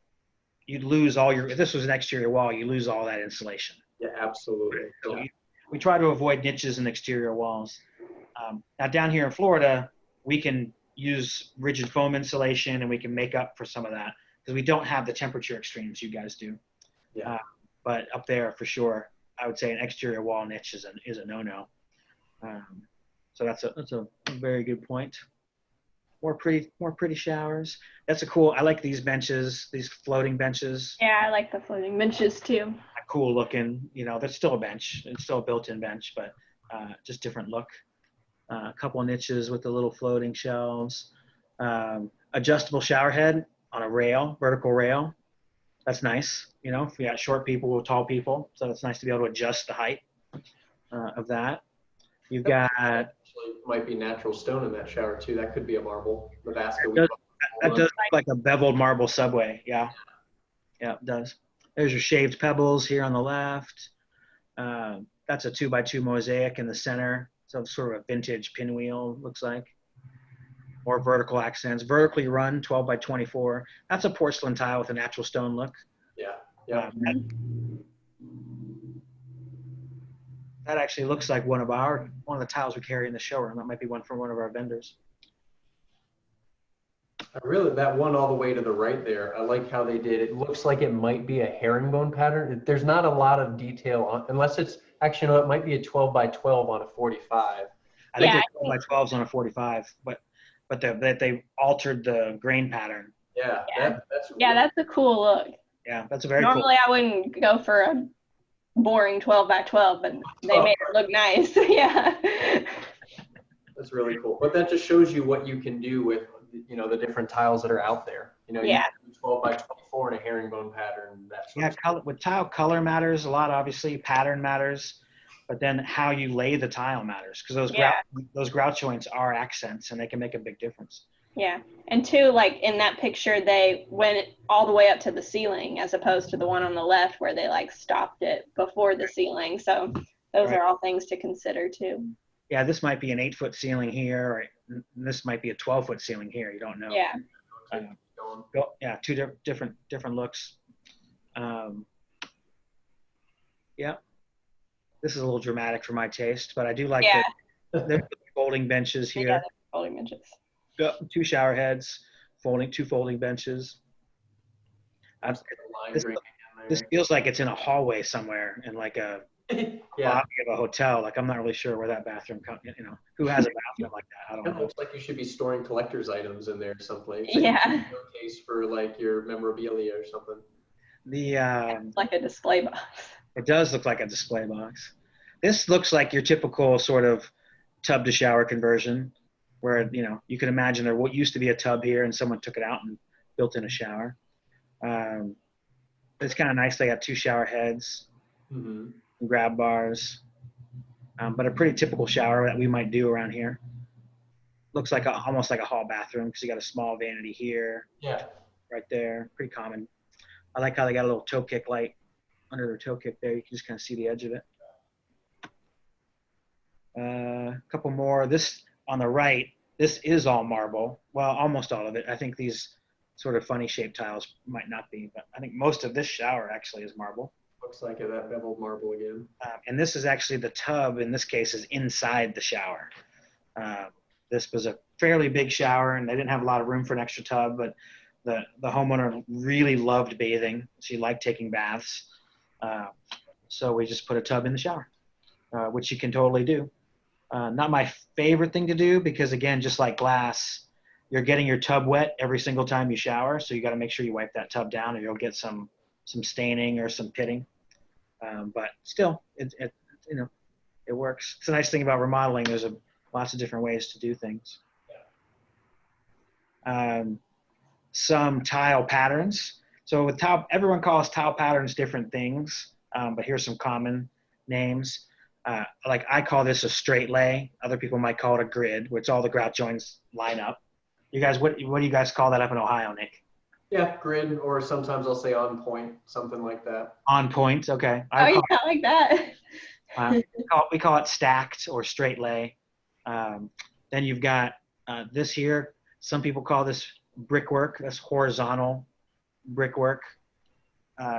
you'd lose all your, if this was an exterior wall, you lose all that insulation. Yeah, absolutely. So Yeah. we try to avoid niches in exterior walls. Now down here in Florida, we can use rigid foam insulation and we can make up for some of that because we don't have the temperature extremes you guys do. Yeah. But up there for sure, I would say an exterior wall niche is a no-no. So that's a very good point. More pretty showers. That's I like these benches, these floating benches. Yeah, I like the floating benches too. Cool looking, you know, that's still a bench. It's still a built-in bench, but just different look. A couple of niches with the little floating shelves. Adjustable shower head on a rail, vertical rail. That's nice, you know, if you got short people or tall people. So it's nice to be able to adjust the height of that. You've got Actually, might be natural stone in that shower too. That could be a marble. The basket. that does look like a beveled marble subway. Yeah, yeah, it does. There's your shaved pebbles here on the left. That's a 2x2 mosaic in the center. So sort of a vintage pinwheel looks like. More vertical accents. Vertically run 12x24. That's a porcelain tile with a natural stone look. Yeah. Yeah. That actually looks like one of the tiles we carry in the showroom. That might be one from one of our vendors. I really, that one all the way to the right there, I like how they did it. It looks like it might be a herringbone pattern. There's not a lot of detail on, unless it's actually, no, it might be a 12x12 on a 45. I think it's 12x12s on a 45, but they altered the grain pattern. Yeah, Yeah. that's That's a cool look. Yeah, that's a very Normally I wouldn't go for a boring 12x12, but they made it look nice. Yeah. That's really cool. But that just shows you what you can do with, you know, the different tiles that are out there. You know, Yeah. you can do 12x24 in a herringbone pattern. That sort of color, with tile, color matters a lot. Obviously, pattern matters, but then how you lay the tile matters because those grout joints are accents and they can make a big difference. Yeah. And two, like in that picture, they went all the way up to the ceiling as opposed to the one on the left where they like stopped it before the ceiling. So those are all things to consider too. Yeah, this might be an 8-foot ceiling here, or this might be a 12-foot ceiling here. You don't know. Yeah. Yeah, two different looks. Yeah, this is a little dramatic for my taste, but I do like the folding benches here. Yeah, folding benches. 2 shower heads, two folding benches. This feels like it's in a hallway somewhere in like a lobby of a hotel. Like I'm not really sure where that bathroom comes. You know, who has a bathroom like that? I don't know. It looks like you should be storing collector's items in there someplace. Yeah. Like a showcase for like your memorabilia or something. Like a display box. It does look like a display box. This looks like your typical sort of tub to shower conversion, where you know you can imagine there what used to be a tub here and someone took it out and built in a shower. It's kind of nice. They got 2 shower heads, grab bars, but a pretty typical shower that we might do around here. Looks like almost like a hall bathroom because you got a small vanity here. Yeah. Right there, pretty common. I like how they got a little toe kick light under their toe kick there. You can just kind of see the edge of it. A couple more. This on the right, this is all marble. Well, almost all of it. I think sort of funny shaped tiles might not be, but I think most of this shower actually is marble. Looks like it, that beveled marble again. And this is actually the tub, in this case, is inside the shower. This was a fairly big shower, and they didn't have a lot of room for an extra tub, but the homeowner really loved bathing. She liked taking baths. So we just put a tub in the shower, which you can totally do. Not my favorite thing to do because, again, just like glass, you're getting your tub wet every single time you shower. So you got to make sure you wipe that tub down or you'll get some staining or some pitting. But still, it works. It's a nice thing about remodeling. There's lots of different ways to do things. Some tile patterns. So with tile, everyone calls tile patterns different things, but here's some common names. Like I call this a straight lay. Other people might call it a grid, which all the grout joints line up. You guys, what do you guys call that up in Ohio, Nick? Yeah, grid, or sometimes I'll say on point, something like that. On point, okay. I like that. We call it stacked or straight lay. Then you've got this here. Some people call this brickwork. That's horizontal brickwork.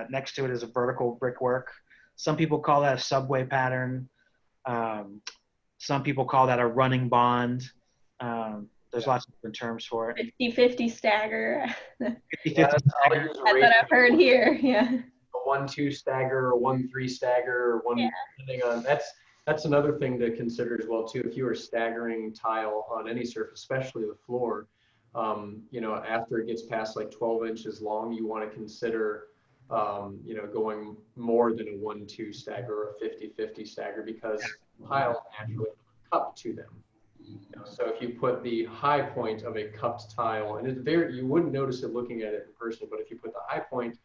Next to it is a vertical brickwork. Some people call that a subway pattern. Some people call that a running bond. There's lots of different terms for it. 50-50 stagger. 50-50 That's what I've heard here. Yeah. A 1-2 stagger or 1-3 stagger or one, depending on that's another thing to consider as well too. If you are staggering tile on any surface, especially the floor, after it gets past like 12 inches long, you want to consider going more than a 1-2 stagger or a 50-50 stagger because tiles naturally have a cup to them. So if you put the high point of a cupped tile, and you wouldn't notice it looking at it in person, but if you put the high point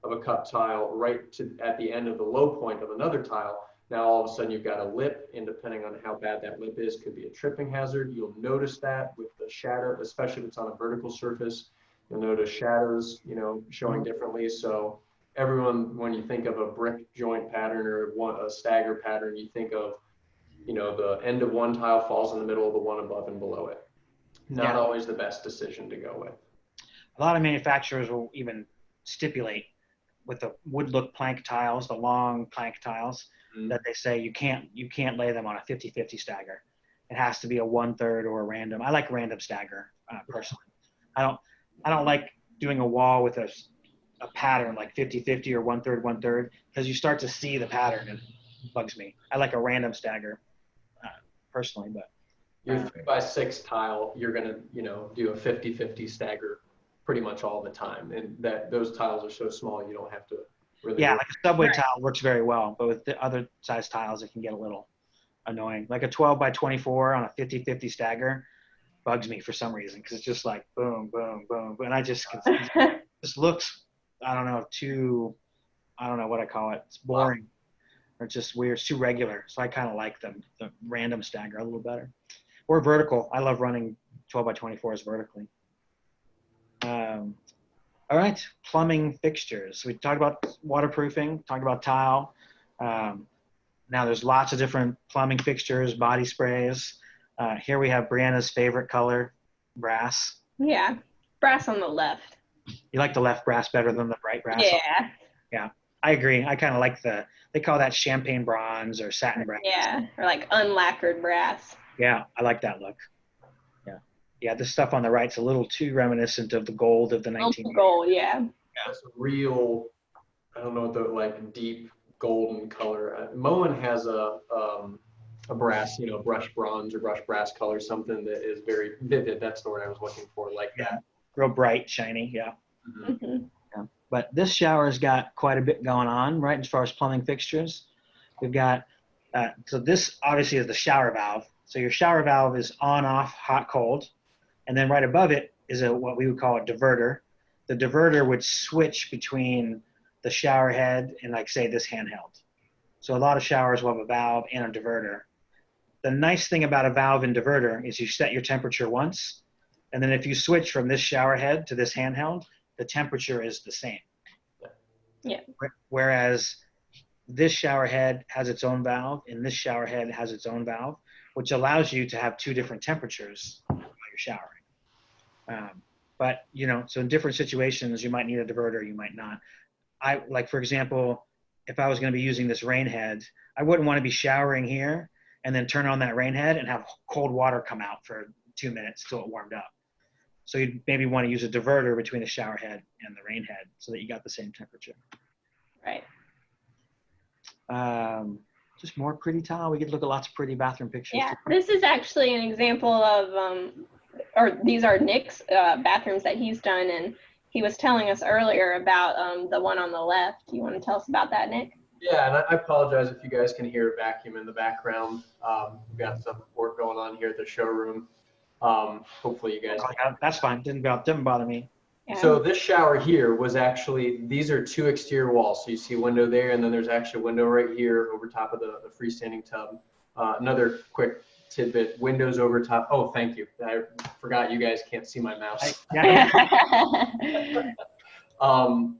of a cupped tile right at the end of the low point of another tile, now all of a sudden you've got a lip, and depending on how bad that lip is, could be a tripping hazard. You'll notice that with the shadow, especially if it's on a vertical surface, you'll notice shadows, showing differently. So everyone, when you think of a brick joint pattern or a stagger pattern, you think of the end of one tile falls in the middle of the one above and below it. Not always the best decision to go with. A lot of manufacturers will even stipulate with the wood look plank tiles, the long plank tiles, that they say you can't lay them on a 50-50 stagger. It has to be a 1/3 or a random. I like random stagger personally. I don't like doing a wall with a pattern like 50-50 or 1/3 1/3 because you start to see the pattern and it bugs me. I like a random stagger personally, but your 3x6 tile, you're gonna do a 50-50 stagger pretty much all the time, and those tiles are so small you don't have to really. Yeah, like a subway tile works very well, but with the other size tiles it can get a little annoying. Like a 12x24 on a 50-50 stagger bugs me for some reason because it's just like boom, boom, boom, and I just looks, I don't know what I call it. It's boring. Or just weird. It's too regular. So I kind of like the random stagger a little better. Or vertical. I love running 12x24s vertically. All right, plumbing fixtures. We talked about waterproofing, talked about tile. Now there's lots of different plumbing fixtures, body sprays. Here we have Brianna's favorite color, brass. Yeah, brass on the left. You like the left brass better than the bright brass? Yeah. Yeah, I agree. I kind of like they call that champagne bronze or satin brass. Yeah, or like unlacquered brass. Yeah, I like that look. Yeah, this stuff on the right's a little too reminiscent of the gold of the 1980s. Gold, yeah. It's a real, I don't know what the deep golden color. Moen has a brass, brush bronze or brush brass color, something that is very vivid. That's the word I was looking for, like that. Real bright, shiny, yeah. Mm-hmm. Yeah. But this shower's got quite a bit going on, right, as far as plumbing fixtures. We've got, so this obviously is the shower valve. So your shower valve is on, off, hot, cold. And then right above it is what we would call a diverter. The diverter would switch between the shower head and, like, say, this handheld. So a lot of showers will have a valve and a diverter. The nice thing about a valve and diverter is you set your temperature once, and then if you switch from this shower head to this handheld, the temperature is the same. Yeah. Whereas this shower head has its own valve, and this shower head has its own valve, which allows you to have two different temperatures while you're showering. But, you know, so in different situations, you might need a diverter, you might not. Like, for example, if I was going to be using this rain head, I wouldn't want to be showering here and then turn on that rain head and have cold water come out for 2 minutes till it warmed up. So you'd maybe want to use a diverter between the shower head and the rain head so that you got the same temperature. Right. Just more pretty tile. We get to look at lots of pretty bathroom pictures. Yeah, this is actually an example of, or these are Nick's bathrooms that he's done, and he was telling us earlier about the one on the left. You want to tell us about that, Nick? Yeah, and I apologize if you guys can hear a vacuum in the background. We've got some work going on here at the showroom. Hopefully you guys can. That's fine. Didn't bother me. Yeah. So this shower here was actually, these are 2 exterior walls. So you see a window there, and then there's actually a window right here over top of the freestanding tub. Another quick tidbit, windows over top. Oh, thank you. I forgot you guys can't see my mouse.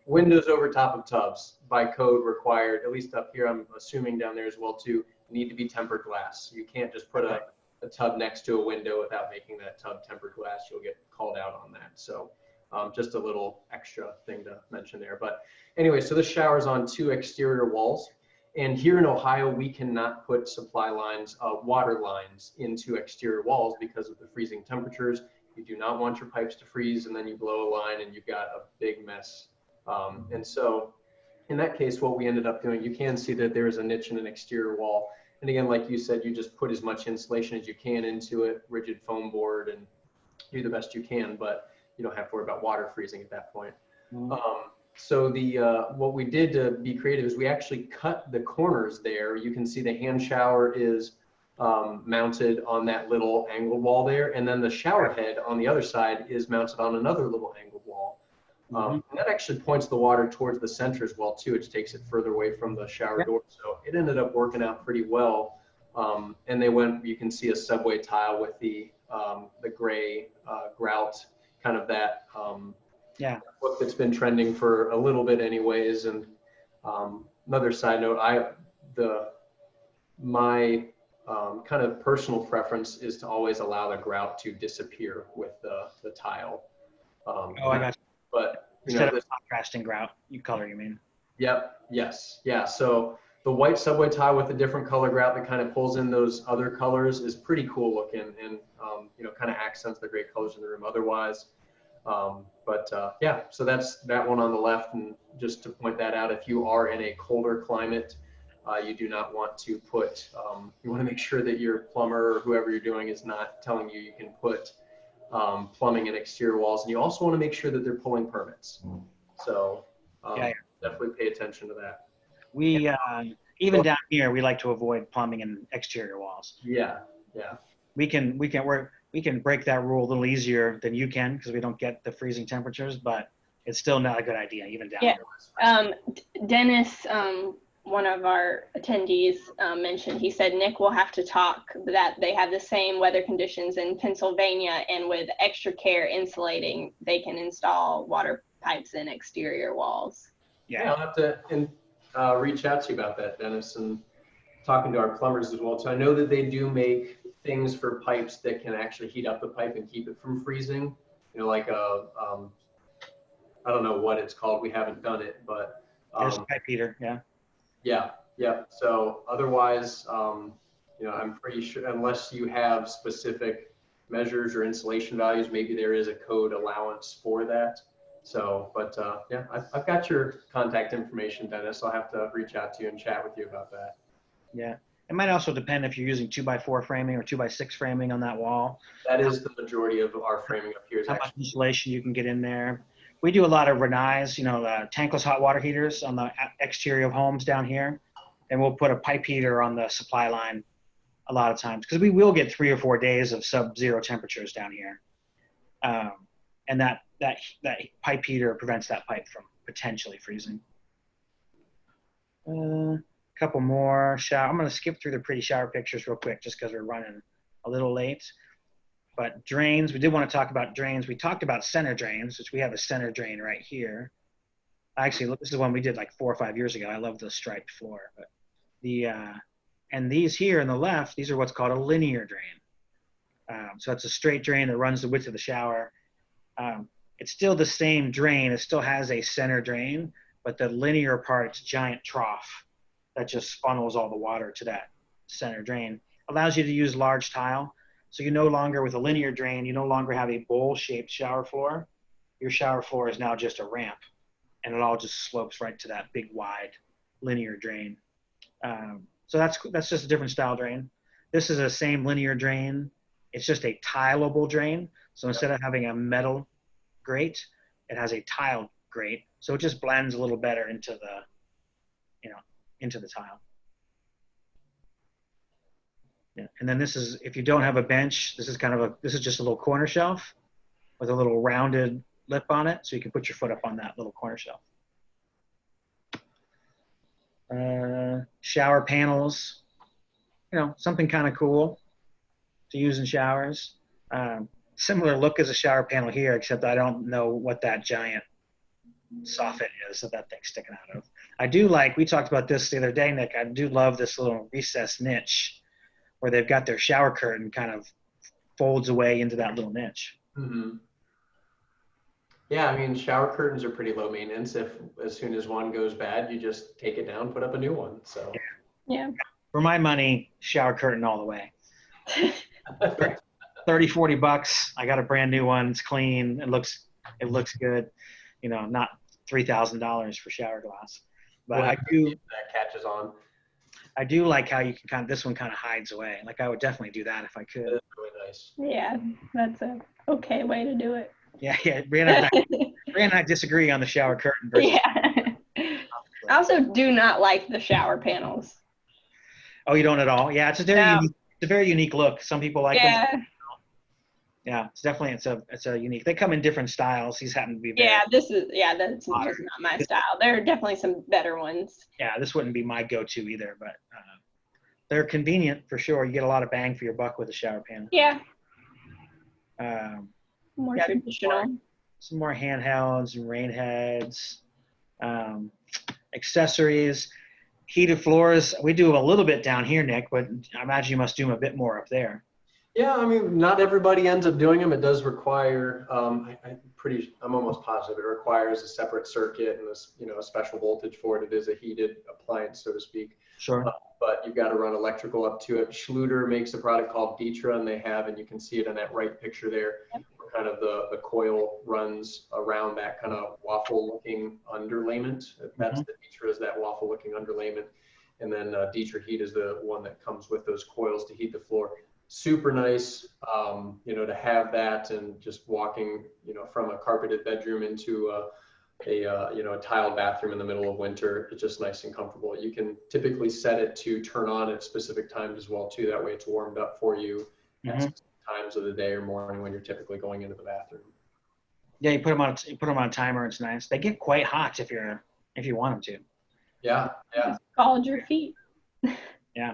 Windows over top of tubs by code required, at least up here, I'm assuming down there as well too, need to be tempered glass. You can't just put a tub next to a window without making that tub tempered glass. You'll get called out on that. So just a little extra thing to mention there. But anyway, so this shower's on 2 exterior walls. And here in Ohio, we cannot put supply lines, water lines into exterior walls because of the freezing temperatures. You do not want your pipes to freeze, and then you blow a line and you've got a big mess. And so in that case, what we ended up doing, you can see that there is a niche in an exterior wall. And again, like you said, you just put as much insulation as you can into it, rigid foam board, and do the best you can, but you don't have to worry about water freezing at that point. So what we did to be creative is we actually cut the corners there. You can see the hand shower is mounted on that little angled wall there, and then the shower head on the other side is mounted on another little angled wall. And that actually points the water towards the center as well too, which takes it further away from the shower door. So it ended up working out pretty well. And they went, you can see a subway tile with the gray grout, kind of that look that's been trending for a little bit anyways. And another side note, my kind of personal preference is to always allow the grout to disappear with the tile. I got you. But instead of contrasting grout, you mean? Yep. Yes. Yeah. So the white subway tile with a different color grout that kind of pulls in those other colors is pretty cool looking, and kind of accents the great colors in the room otherwise. Yeah, so that's that one on the left. And just to point that out, if you are in a colder climate, you do not want to put, you want to make sure that your plumber or whoever you're doing is not telling you can put plumbing in exterior walls. And you also want to make sure that they're pulling permits. So definitely pay attention to that. We, even down here, we like to avoid plumbing in exterior walls. Yeah. We can break that rule a little easier than you can because we don't get the freezing temperatures, but it's still not a good idea even down here. Dennis, one of our attendees, mentioned, he said Nick will have to talk that they have the same weather conditions in Pennsylvania, and with extra care insulating, they can install water pipes in exterior walls. Yeah, I'll have to reach out to you about that, Dennis, and talking to our plumbers as well. So I know that they do make things for pipes that can actually heat up the pipe and keep it from freezing. Like I don't know what it's called. We haven't done it, but there's a pipe heater. Yeah. So otherwise, I'm pretty sure unless you have specific measures or insulation values, maybe there is a code allowance for that. So, but I've got your contact information, Dennis. I'll have to reach out to you and chat with you about that. Yeah. It might also depend if you're using 2x4 framing or 2x6 framing on that wall. That is the majority of our framing up here. How much insulation you can get in there. We do a lot of Renai's, tankless hot water heaters on the exterior of homes down here. And we'll put a pipe heater on the supply line a lot of times because we will get 3 or 4 days of sub-zero temperatures down here. And that pipe heater prevents that pipe from potentially freezing. Couple more shower. I'm going to skip through the pretty shower pictures real quick just because we're running a little late. But drains, we did want to talk about drains. We talked about center drains, which we have a center drain right here. Actually, look, this is one we did like 4 or 5 years ago. I love the striped floor. But and these here on the left, these are what's called a linear drain. So it's a straight drain that runs the width of the shower. it's still the same drain. It still has a center drain, but the linear part, it's a giant trough that just funnels all the water to that center drain. Allows you to use large tile. So you no longer, with a linear drain, you no longer have a bowl-shaped shower floor. Your shower floor is now just a ramp, and it all just slopes right to that big, wide, linear drain. So that's just a different style drain. This is the same linear drain. It's just a tileable drain. So instead of having a metal grate, it has a tile grate. So it just blends a little better into the, into the tile. Yeah. And then this is, if you don't have a bench, this is just a little corner shelf with a little rounded lip on it. So you can put your foot up on that little corner shelf. Shower panels, something kind of cool to use in showers. Similar look as a shower panel here, except I don't know what that giant soffit is that thing's sticking out of. I do like, we talked about this the other day, Nick, I do love this little recessed niche where they've got their shower curtain kind of folds away into that little niche. Mm-hmm. Yeah, I mean, shower curtains are pretty low maintenance. If as soon as one goes bad, you just take it down, put up a new one. So Yeah. For my money, shower curtain all the way. 30, 40 bucks. I got a brand new one. It's clean. It looks good. Not $3,000 for shower glass. But well, I do that catches on. I do like how you can this one kind of hides away. Like I would definitely do that if I could. That's really nice. Yeah, that's a okay way to do it. Yeah. Brianna and I disagree on the shower curtain versus. Yeah. I also do not like the shower panels. Oh, you don't at all? Yeah, it's a very unique look. Some people like them. Yeah, it's definitely it's a unique. They come in different styles. These happen to be very that's just not my style. There are definitely some better ones. Yeah, this wouldn't be my go-to either, but they're convenient for sure. You get a lot of bang for your buck with a shower panel. Yeah. More traditional. Some more handhelds and rain heads, accessories, heated floors. We do a little bit down here, Nick, but I imagine you must do them a bit more up there. Yeah, I mean, not everybody ends up doing them. It does require, I'm almost positive it requires a separate circuit and a special voltage for it. It is a heated appliance, so to speak. Sure. But you've got to run electrical up to it. Schluter makes a product called Dietra, and and you can see it in that right picture there. Yep. Where kind of the coil runs around that kind of waffle-looking underlayment. That's the Dietra, is that waffle-looking underlayment. And then Dietra Heat is the one that comes with those coils to heat the floor. Super nice, to have that, and just walking, from a carpeted bedroom into a tiled bathroom in the middle of winter. It's just nice and comfortable. You can typically set it to turn on at specific times as well too. That way it's warmed up for you at times of the day or morning when you're typically going into the bathroom. Yeah, you put them on a timer. It's nice. They get quite hot if you want them to. Yeah. Scald your feet.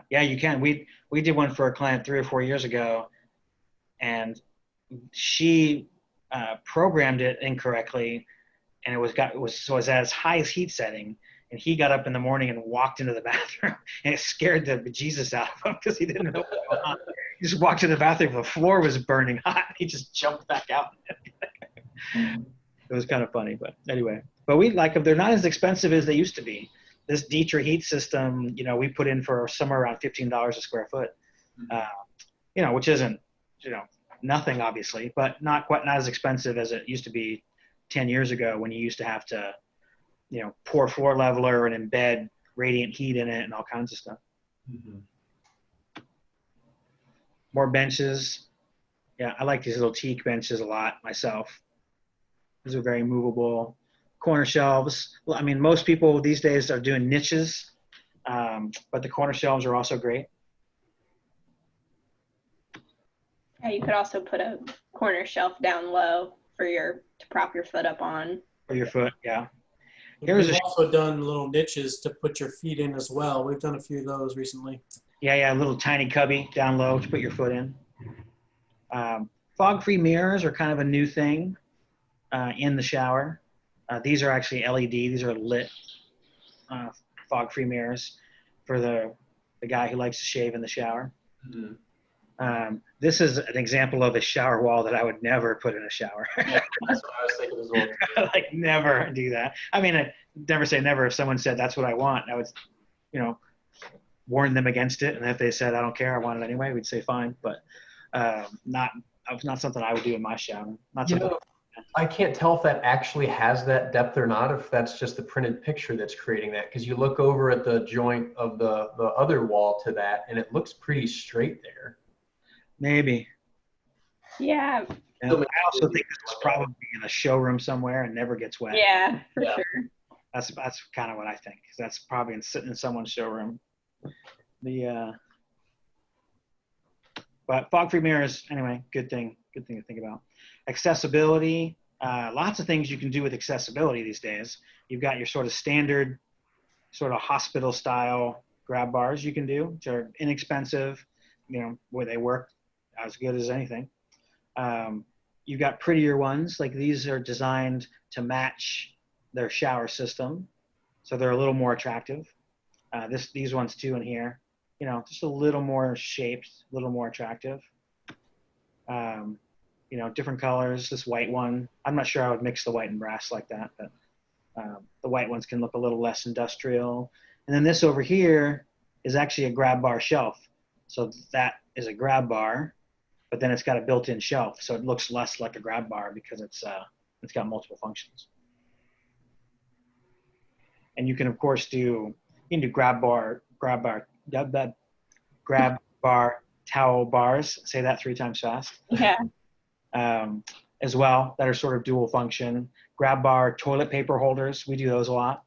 Yeah, you can. We did one for a client 3 or 4 years ago, and she programmed it incorrectly, and it was at its highest heat setting. And he got up in the morning and walked into the bathroom, and it scared the bejesus out of him because he didn't know what was going on. He just walked to the bathroom, the floor was burning hot. He just jumped back out. It was kind of funny, but anyway. But we like them. They're not as expensive as they used to be. This Dietra heat system, we put in for somewhere around $15 a square foot, which isn't, nothing obviously, but not as expensive as it used to be 10 years ago when you used to have to, pour floor leveler and embed radiant heat in it and all kinds of stuff. Mm-hmm. More benches. Yeah, I like these little teak benches a lot myself. These are very movable. Corner shelves. I mean, most people these days are doing niches, but the corner shelves are also great. Yeah, you could also put a corner shelf down low to prop your foot up on. For your foot, yeah. We've also done little niches to put your feet in as well. We've done a few of those recently. Yeah, a little tiny cubby down low to put your foot in. Fog-free mirrors are kind of a new thing in the shower. These are actually LED. These are lit fog-free mirrors for the guy who likes to shave in the shower. Mm-hmm. This is an example of a shower wall that I would never put in a shower. That's what I was thinking as well. Like never do that. I mean, I never say never. If someone said that's what I want, I would, warn them against it. And if they said I don't care, I want it anyway, we'd say fine. But not something I would do in my shower. Not something. I can't tell if that actually has that depth or not, if that's just the printed picture that's creating that. Because you look over at the joint of the other wall to that, and it looks pretty straight there. Maybe. Yeah. And I also think this is probably in a showroom somewhere and never gets wet. Yeah, for sure. That's kind of what I think. That's probably sitting in someone's showroom. But fog-free mirrors, anyway, good thing to think about. Accessibility, lots of things you can do with accessibility these days. You've got your sort of standard, sort of hospital-style grab bars you can do, which are inexpensive, where they work as good as anything. You've got prettier ones, like these are designed to match their shower system, so they're a little more attractive. These ones too in here, just a little more shaped, a little more attractive. Different colors. This white one, I'm not sure I would mix the white and brass like that, but the white ones can look a little less industrial. And then this over here is actually a grab bar shelf. So that is a grab bar, but then it's got a built-in shelf, so it looks less like a grab bar because it's got multiple functions. And you can of course do grab bar towel bars. Say that 3 times fast. Yeah. As well, that are sort of dual function. Grab bar toilet paper holders, we do those a lot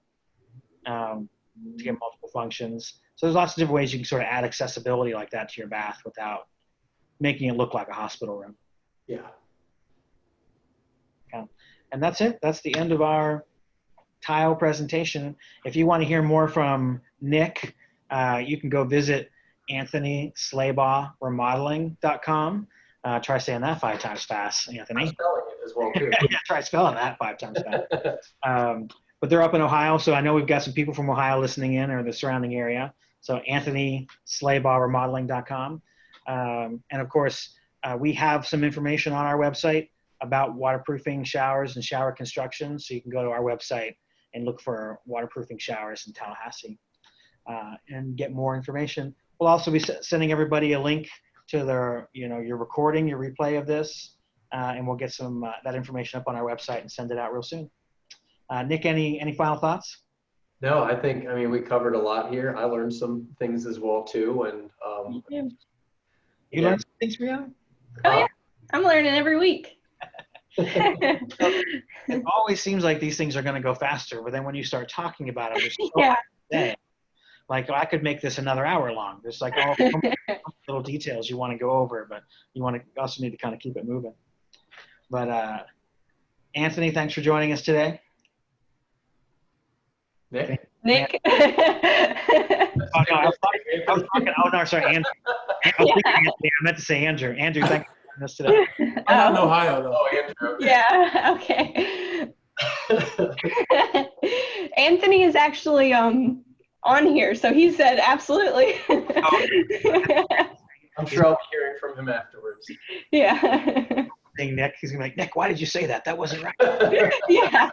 to get multiple functions. So there's lots of different ways you can sort of add accessibility like that to your bath without making it look like a hospital room. Yeah. And that's it. That's the end of our tile presentation. If you want to hear more from Nick, you can go visit Anthony Slabaugh Remodeling.com. Try saying that 5 times fast, Anthony. I'm spelling it as well too. Yeah, try spelling that 5 times fast. But they're up in Ohio, so I know we've got some people from Ohio listening in or the surrounding area. So Anthony Slabaugh Remodeling.com. And of course, we have some information on our website about waterproofing showers and shower construction. So you can go to our website and look for waterproofing showers in Tallahassee and get more information. We'll also be sending everybody a link to their, your recording, your replay of this, and we'll get some that information up on our website and send it out real soon. Nick, any final thoughts? No, I think we covered a lot here. I learned some things as well too, and you learned some things, Brianna? Oh yeah, I'm learning every week. It always seems like these things are going to go faster, but then when you start talking about it, there's so Yeah. much to say. Like I could make this another hour long. There's like all little details you want to go over, but you also need to kind of keep it moving. But Anthony, thanks for joining us today. Nick? Nick. Oh no, I was talking. Oh no, sorry, Andrew. I meant to say Andrew. Andrew, thanks for joining us today. I'm not in Ohio though. Oh, Andrew. Yeah. Okay. Anthony is actually on here, so he said absolutely. I'm sure I'll be hearing from him afterwards. Yeah. Nick, he's gonna be like, Nick, why did you say that? That wasn't right. Yeah.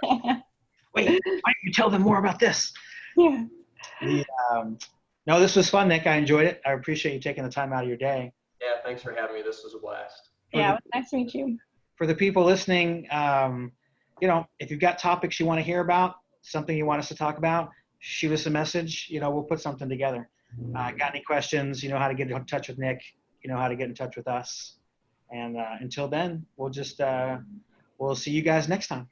Wait, why don't you tell them more about this? Yeah. No, this was fun, Nick. I enjoyed it. I appreciate you taking the time out of your day. Yeah, thanks for having me. This was a blast. Yeah, it was nice to meet you. For the people listening, if you've got topics you want to hear about, something you want us to talk about, shoot us a message. We'll put something together. Got any questions? You know how to get in touch with Nick. You know how to get in touch with us. And until then, we'll see you guys next time.